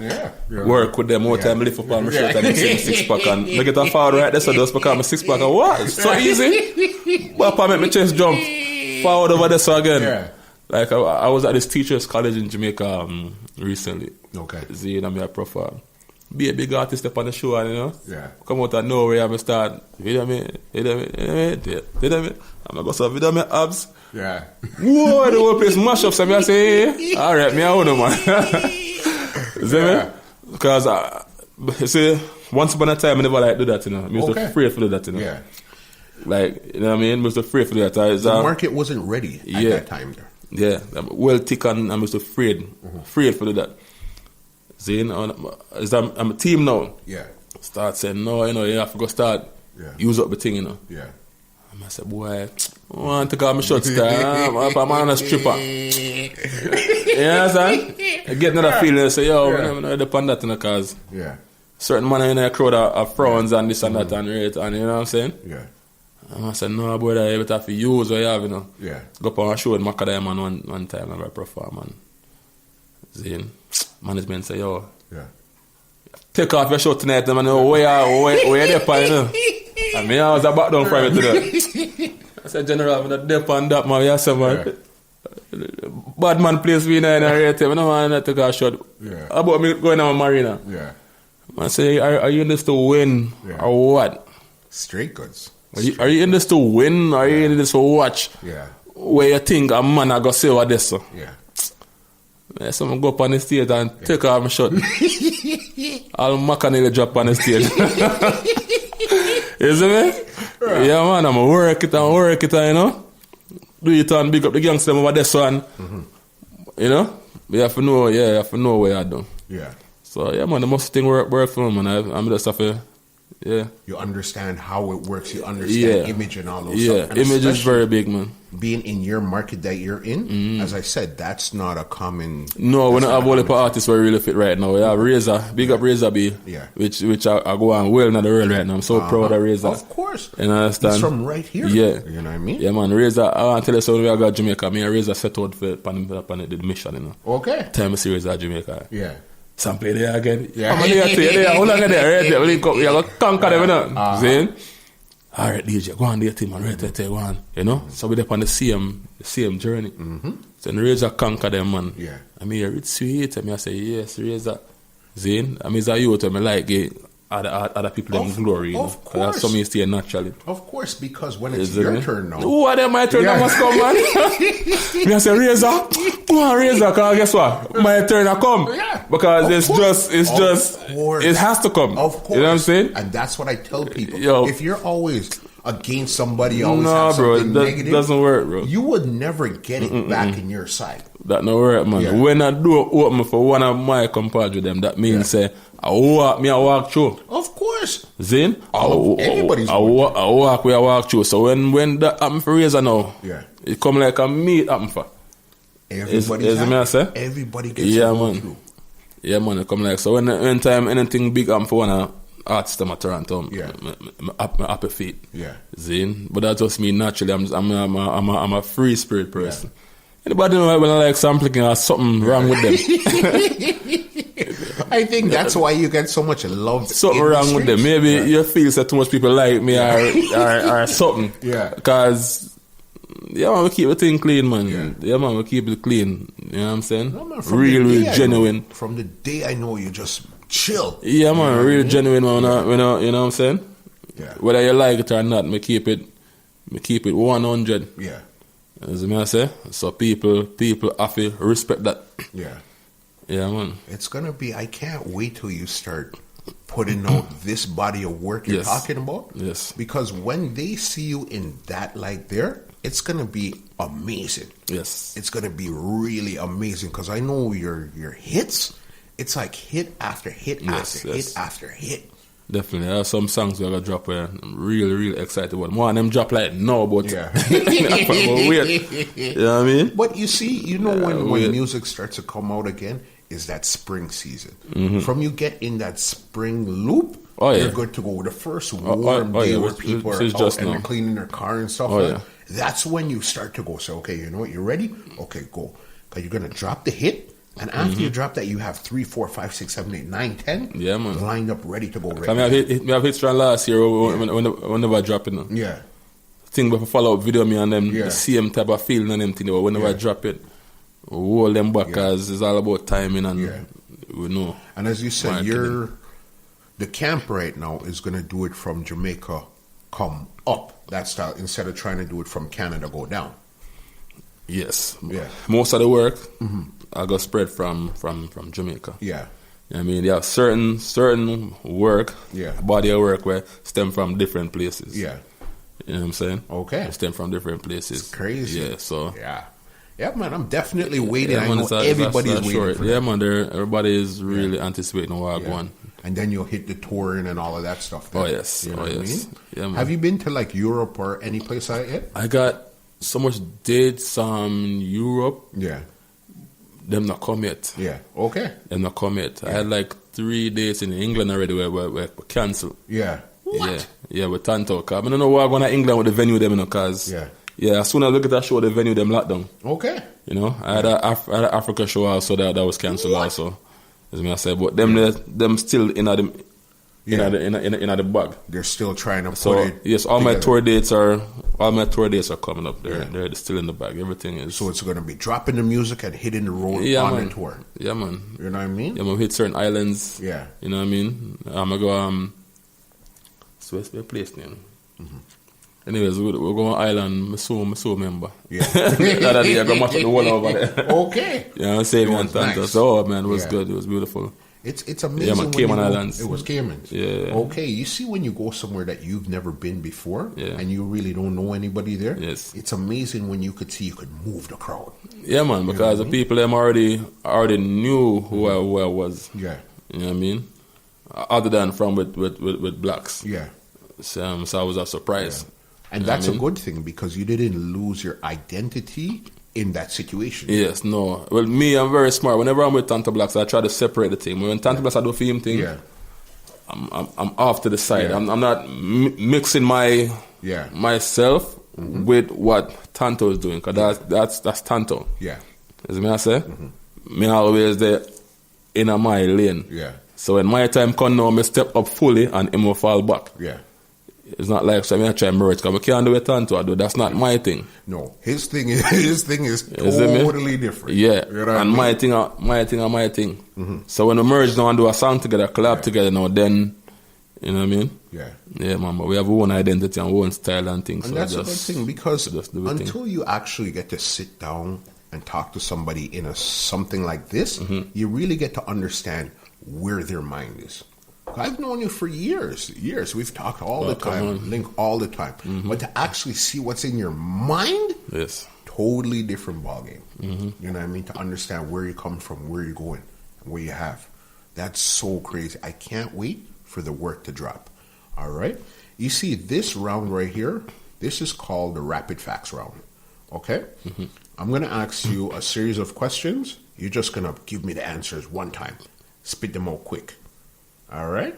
work with them more time lift up on my shirt and then see my six pack and I get a forward right there so just because my six pack and what? It's so easy. But I make my chest jump forward over there so again. Yeah. Like I was at this teachers college in Jamaica recently. Okay. See, I'm a profile. Be a big artist step on the show and you know. Yeah. Come out of nowhere and start video me. I'm gonna go some video me abs. Yeah. Whoa, the whole place mash up. So I say, hey, all right, me I own man. See me? Because you see, once upon a time I never like do that, you know. I was afraid to do that, you know. Yeah. Like, you know what I mean? I was afraid to do that. The market wasn't ready at that time there. Yeah, I'm well thick and I was afraid to do that. See, I'm a team now. Yeah. Start saying, no, you know, you have to go start use up the thing, you know. Yeah. I said, boy, I want to call my shot star. I'm on a stripper. You understand? I get another feeling and say, yo, I'm not depend that, you know, because certain man in a crowd are frowns and this and that and rate, and you know what I'm saying? Yeah. And I said, no, boy, you better have to use what you have, you know. Yeah. Go up on a show with Macadam man one time and I perform, and then management say, yo, take off your shirt tonight, man, where you there, you know? And me, I was back down from it today. I said, General, I'm not dep on that, man. Yes, man. Bad man plays me now in a rate. I don't want to take a shot. Yeah. How about me going to Marina? Yeah. I say, are you in this to win or what? Straight goods. Are you in this to win or are you in this to watch? Yeah. Where you think a man I go say what this? Yeah. Someone go up on the stage and take off my shot. I'll nearly drop on the stage. You see me? Yeah, man, I'm work it, you know. Do it and big up the gangster over this one. You know? You have to know, you have to know what you're doing. Yeah. So, yeah, man, the most thing work for me, man. I'm just have to, You understand how it works. You understand image and all those stuff. Yeah, image is very big, man. Being in your market that you're in, as I said, that's not a common... No, we don't have all the artists who really fit right now. We have Razor, big up Razor B, which I go on well in the world right now. I'm so proud of Razor. Of course. You understand? He's from right here. Yeah. You know what I mean? Yeah, man. Razor, I want to tell you something. I got Jamaica. Me and Razor set out for the mission, you know. Okay. Time I see Razor Jamaica. Yeah. Some play there again. Yeah. I'm there. How long are there? Right there. We are going to conquer them, you know. See? All right, DJ, go on there, team, and right there, go on. You know? So we're on the same journey. So the Razor conquer them, man. Yeah. I mean, it's sweet. I say, yes, Razor. Zane, I mean, it's a youth, I like other people them glory. You know? Of course. That's something stay naturally. Of course, because when it's your turn now. Who are them my turn now must come, man? Me I say, Razor, go on, Razor, because guess what? My turn to come. Yeah. Because it has to come. Of course. You know what I'm saying? And that's what I tell people. Yo. If you're always against somebody, always have something negative, doesn't work, bro. You would never get it back in your side. That no work, man. Yeah. When I do open for one of my compadres, them, that means say I walk through. Of course. Zin? Anybody's I walk through. So when that happen for Razor now, it come like a meat happen for. Everybody gets through. Yeah, man. It come like so when time anything big happen for one artist in Toronto, I'm happy feet. Yeah. Zin? But that just me naturally. I'm a free spirit person. Yeah. Anybody know when I like sampling or something wrong with them? I think that's why you get so much love. Something wrong with them. Maybe you feel that too much people like me or something. Yeah. Because, man, we keep the thing clean, man. Yeah, man, we keep it clean. You know what I'm saying? No, man, real genuine. From the day I know you, just chill. Yeah, man, real genuine, man. You know what I'm saying? Yeah. Whether you like it or not, me keep it 100. Yeah. As I say, so people have to respect that. Yeah. Yeah, man. It's gonna be. I can't wait till you start putting out this body of work you're talking about. Yes. Because when they see you in that light there, it's gonna be amazing. Yes. It's gonna be really amazing because I know your hits. It's like hit after hit after hit after hit. Definitely. There are some songs we're going to drop where I'm really excited about. More of them drop like no, but yeah. weird. You know what I mean? But you see, when music starts to come out again, is that spring season. Mm-hmm. From you get in that spring loop, you're good to go. The first warm day where people are out and they're cleaning their car and stuff, that's when you start to go, so, okay, you know what, you ready? Okay, go. Because you're going to drop the hit. And after you drop that, you have 3, 4, 5, 6, 7, 8, 9, 10 lined up, ready to go. I mean, I've hit strong last year whenever I drop it. Yeah. Thing with a follow-up video me and them, the same type of feeling and them thing. Whenever I drop it, hold them back because it's all about timing and we know. And as you said, the camp right now is going to do it from Jamaica come up, that style, instead of trying to do it from Canada go down. Yes. Yeah. Most of the work I got spread from Jamaica. Yeah. I mean, there are certain work, body of work where stem from different places. Yeah. You know what I'm saying? Okay. Stem from different places. It's crazy. Yeah, so. Yeah, man, I'm definitely waiting. I know everybody's waiting for that. Everybody is really anticipating what I want. And then you'll hit the touring and all of that stuff. Then. Oh, yes. You know what I mean? Yeah, man. Have you been to like Europe or any place like it? I got so much dates Europe. Yeah. Them not come yet. Yeah. Okay. Them not come yet. I had like 3 days in England already where cancelled. Yeah. What? Yeah, with Tanto. I don't know why I'm going to England with the venue them, because as soon as I look at that show, the venue them locked down. Okay. You know, I had an Africa show also that was cancelled also. As I say, but them still in the bag. They're still trying to put it. Yes, all my tour dates are coming up. They're still in the bag. Everything is. So it's going to be dropping the music and hitting the road on the tour. Yeah, man. You know what I mean? Yeah, man. We hit certain islands. Yeah. You know what I mean? I'm gonna go. So where's the place name? Mm-hmm. Anyways, we're going to island. I'm so member. Yeah. That day I got much of the wall over there. Okay. Yeah, I'm saving and Tanto. So, man, it was good. It was beautiful. It's amazing. Yeah, man, Cayman Islands. It was Caymans. Yeah. Okay, you see when you go somewhere that you've never been before and you really don't know anybody there, it's amazing when you could move the crowd. Yeah, man, because the people them already knew who I was. Yeah. You know what I mean? Other than from with blacks. Yeah. So I was a surprise. Yeah. And that's a good thing because you didn't lose your identity in that situation. Yes, no. Well, me, I'm very smart. Whenever I'm with Tanto Blacks, I try to separate the thing. When Tanto Blacks I do film thing, I'm off to the side. Yeah. I'm not mixing myself with what Tanto is doing, because that's Tanto. Yeah. As I say, me always there in my lane. Yeah. So when my time come now, I step up fully and him will fall back. Yeah. It's not like so I try and merge because I can't do it Tanto. I do. That's not my thing. No, his thing is totally different. Yeah, you know and my thing. Mm-hmm. So when we merge now and do a song together, collab together now, then you know what I mean? Yeah, man. But we have our own identity and our own style and things. And so that's a good thing because until thing. You actually get to sit down and talk to somebody in something like this, you really get to understand where their mind is. I've known you for years. We've talked all the time, link all the time. Mm-hmm. But to actually see what's in your mind, totally different ballgame. Mm-hmm. You know what I mean? To understand where you come from, where you're going, where you have. That's so crazy. I can't wait for the work to drop. All right? You see, this round right here, this is called the Rapid Facts round. Okay? Mm-hmm. I'm going to ask you a series of questions. You're just going to give me the answers one time. Spit them out quick. All right.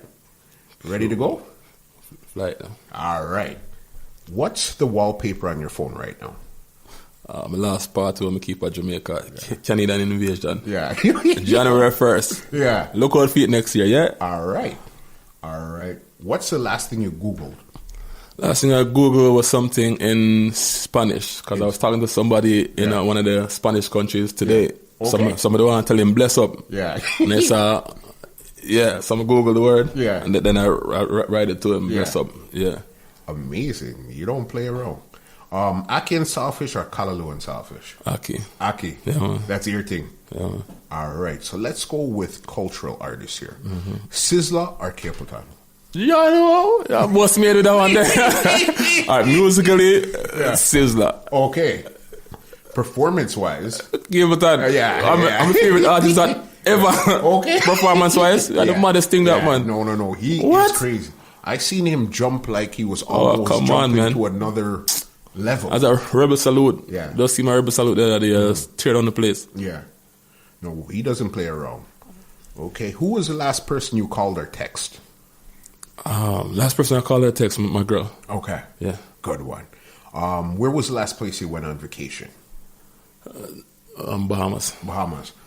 Ready to go? Flight now. All right. What's the wallpaper on your phone right now? My last party when I keep at Jamaica. Canadian invasion. Yeah. January 1st. Yeah. Look out for it next year, yeah? All right. What's the last thing you Googled? Last thing I Googled was something in Spanish because I was talking to somebody in one of the Spanish countries today. Yeah. Okay. Somebody want to tell him bless up. Yeah. And it's Yeah, so I Google the word. Yeah. And then I write it to him. Yeah. Yeah. Amazing. You don't play around. Aki and Saltfish or Callaloo and Saltfish? Aki. Yeah, man. That's your thing. Yeah, man. All right. So let's go with cultural artists here. Sizzla or Capleton? Yeah, I know. Yeah, boss made with that one there. All right, musically, Sizzla. Okay. Performance-wise? Capleton. Yeah. I'm a favorite artist that ever. Okay. Performance-wise, the maddest thing that man. No. He What? is crazy. I seen him jump like he was almost jumping to another level. As a rebel salute. Yeah. Just see my rebel salute there. They tear down the place. Yeah. No, he doesn't play around. Okay. Who was the last person you called or text? Last person I called her text, my girl. Okay. Yeah. Good one. Where was the last place you went on vacation? Bahamas.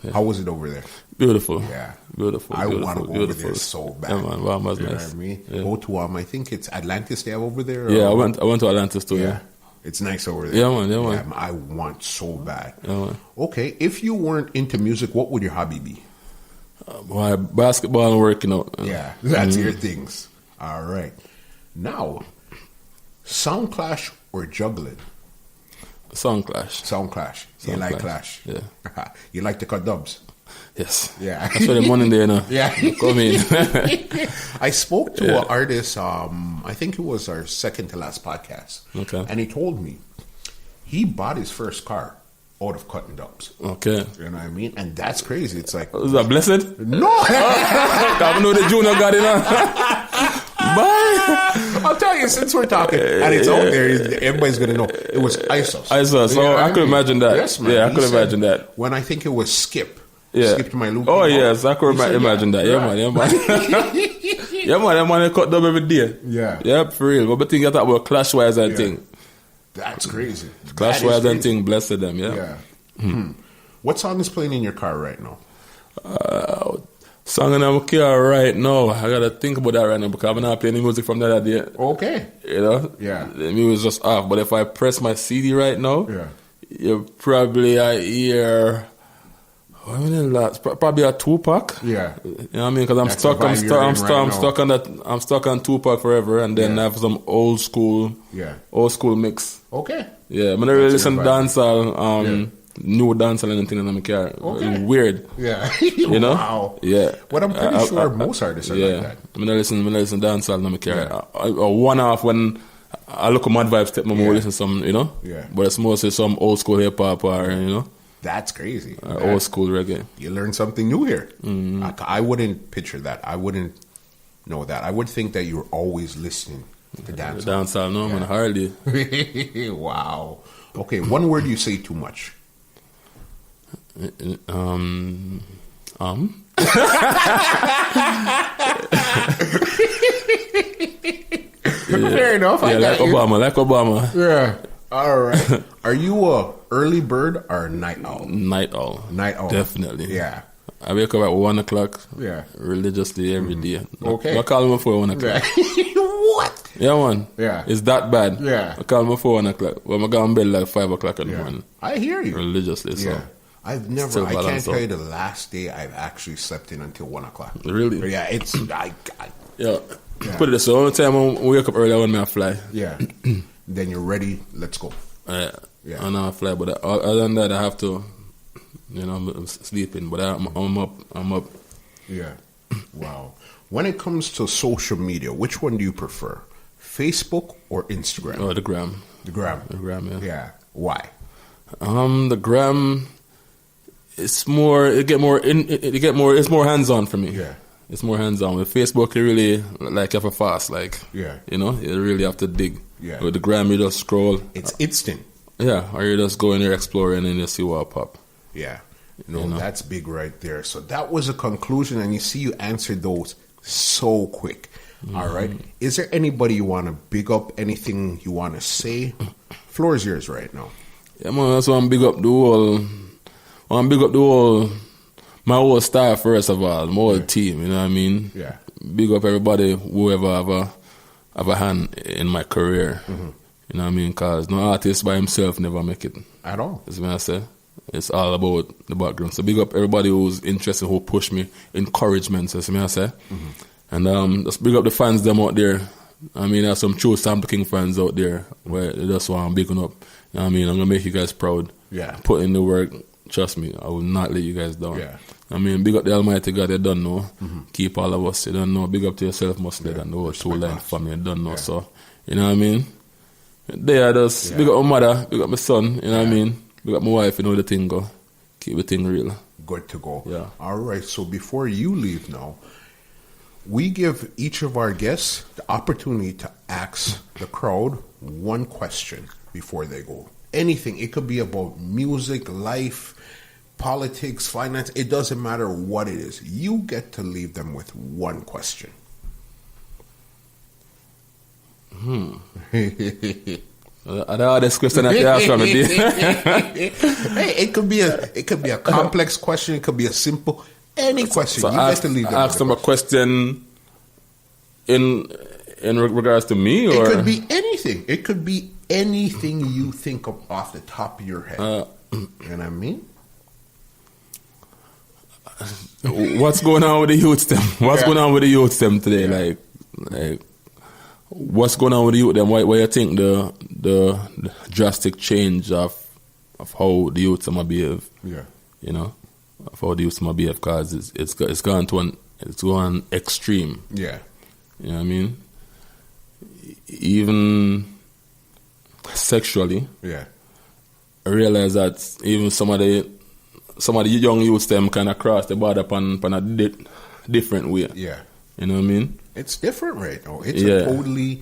Yeah. How was it over there? Beautiful. Yeah. Beautiful. I want to go over there so bad. Yeah, man. Bahamas, you know nice. what I mean? Yeah. Go to, I think it's Atlantis they have over there? Yeah, I went to Atlantis too, yeah. It's nice over there. Yeah, man. I want so bad. Yeah, man. Okay, if you weren't into music, what would your hobby be? Basketball and working out. Yeah, that's your things. All right. Now, sound clash or juggling? Sound clash. You like clash? Yeah. You like to cut dubs? Yes. Yeah. That's where the money there now. Yeah. Come in. I spoke to an artist, I think it was our second to last podcast. Okay. And he told me he bought his first car out of cutting dubs. Okay. You know what I mean? And that's crazy. It's like... Is that blessed? No! I know the junior got it on. Bye. I'll tell you, since we're talking, and it's out there, everybody's going to know. It was ISOS. So I could imagine that. Yes, man. Yeah, I could imagine that. When I think it was Skip. Yeah. Skip to my loop. Oh, yes, I could imagine that. Yeah, man. Yeah, man, that man cut dub every day. Yeah. Yep, for real. But think you talk about clash-wise and thing. That's crazy. Clash-wise and thing, bless them, yeah. What song is playing in your car right now? Song in my car right now. I gotta think about that right now because I'm not playing any music from the other day. Okay. You know? Yeah. The music's just off. But if I press my CD right now, you probably hear... Probably a Tupac. Yeah. You know what I mean? Because I'm stuck on Tupac forever, and then I have some old school mix. Okay. Yeah, I'm not really listen to dancehall, new dancehall and anything in my car. Okay. Weird. Yeah. You know? Wow. Yeah. But I'm pretty sure most artists are like that. I'm not listen to dancehall in my car. One off when I look at Mad Vibes, step my more listen to some, you know? Yeah. But it's mostly some old school hip hop or, you know? That's crazy. Old school reggae. You learn something new here. I wouldn't picture that. I wouldn't know that. I would think that you're always listening to dancehall. Dancehall, no, man, hardly. Wow. Okay, one word you say too much. Fair enough. Yeah, like Obama. Yeah. All right. Are you a early bird or a night owl? Night owl. Definitely. Yeah. I wake up at 1 o'clock. Yeah. Religiously every day. Okay. I call him before 1 o'clock. What? Yeah, man. Yeah. It's that bad. Yeah. I call him before 1 o'clock. Well, I go in bed like 5 o'clock in the morning. I hear you. Religiously, so. Yeah. I can't tell you the last day I've actually slept in until 1 o'clock. Really? Yeah, it's, Yeah. Put it this way, only time I wake up early when I fly. Yeah. Then you're ready, let's go. Yeah. I know I fly, but other than that, I have to, you know, I'm sleeping, but I'm up. Yeah. Wow. When it comes to social media, which one do you prefer? Facebook or Instagram? Oh, the gram. The gram. The gram, yeah. Yeah. Why? The gram, it's more hands-on for me. Yeah. It's more hands-on. With Facebook, you really, like, you have to fast, like, you know, you really have to dig. Yeah. With the gram, you just scroll. It's instant. Yeah, or you just go in there, explore, and then you see what pop. Yeah. You know, that's big right there. So that was a conclusion, and you see you answered those so quick. All right. Is there anybody you want to big up, anything you want to say? Floor is yours right now. Yeah, man, that's why I'm big up the whole, my whole staff first of all, my whole team, you know what I mean? Yeah. Big up everybody, whoever have a hand in my career. You know what I mean? Because no artist by himself never make it. At all. That's what I say. It's all about the background. So big up everybody who's interested, who push me, encouragement, as I say. And just big up the fans them out there. I mean, there's some true Sample King fans out there where they just want bigging up. You know what I mean, I'm gonna make you guys proud. Yeah. Put in the work. Trust me, I will not let you guys down. Yeah. I mean, big up the Almighty God, they don't know. Keep all of us, you don't know. Big up to yourself, Muslim, and the whole Two Line family, you don't know. So, you know what I mean? They are just, big up my mother, big up my son, you know what I mean? Big up my wife, you know the thing go. Keep the thing real. Good to go. Yeah. All right, so before you leave now, we give each of our guests the opportunity to ask the crowd one question before they go. Anything. It could be about music, life, politics, finance. It doesn't matter what it is. You get to leave them with one question. The hardest question that you ask from me. Hey, it could be a complex question. It could be a simple, any question. So you get to leave them. Ask them a question in regards to me, or it could be anything. It could be anything you think of off the top of your head. You know what I mean? What's going on with the youth them? What's going on with the youth them today? Like, what's going on with the youth them? Why you think the drastic change of how the youth them behave? Yeah, you know, of how the youth them behave, because it's gone to an extreme. Yeah, you know what I mean. Even sexually. Yeah, I realize that even some of the young youths them kind of cross the border upon a different way. Yeah. You know what I mean? It's different right now. It's a totally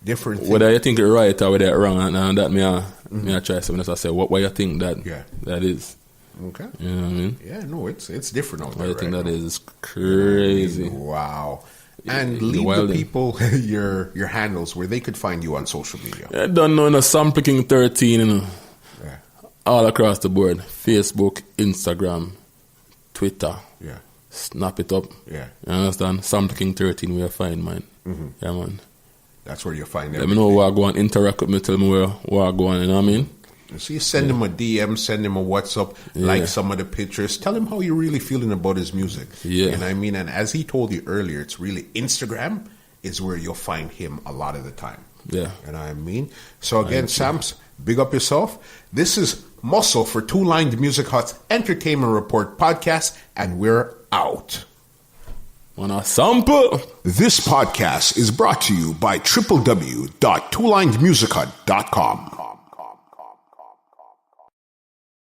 different thing. Whether you think it's right or whether it's wrong, and that me I try something else. I say, why you think that is? Okay. You know what I mean? Yeah, no, it's different out there. I think that is crazy. Wow. And leave the people your handles where they could find you on social media. I don't know, Sample King 13, you know. Yeah. All across the board. Facebook, Instagram, Twitter. Yeah. Snap it up. Yeah. You understand? Sample King 13 where you find mine. Yeah, man. That's where you find everything. Let me know where I go and interact with me, tell me where I go on, you know what I mean? So you send him a DM, send him a WhatsApp, like some of the pictures. Tell him how you're really feeling about his music. Yeah. And I mean, and as he told you earlier, it's really Instagram is where you'll find him a lot of the time. Yeah. And I mean, so again, Sams, big up yourself. This is Muscle for Two Lined Music Hut's Entertainment Report podcast, and we're out. Wanna sample? This podcast is brought to you by www.twolinedmusichut.com.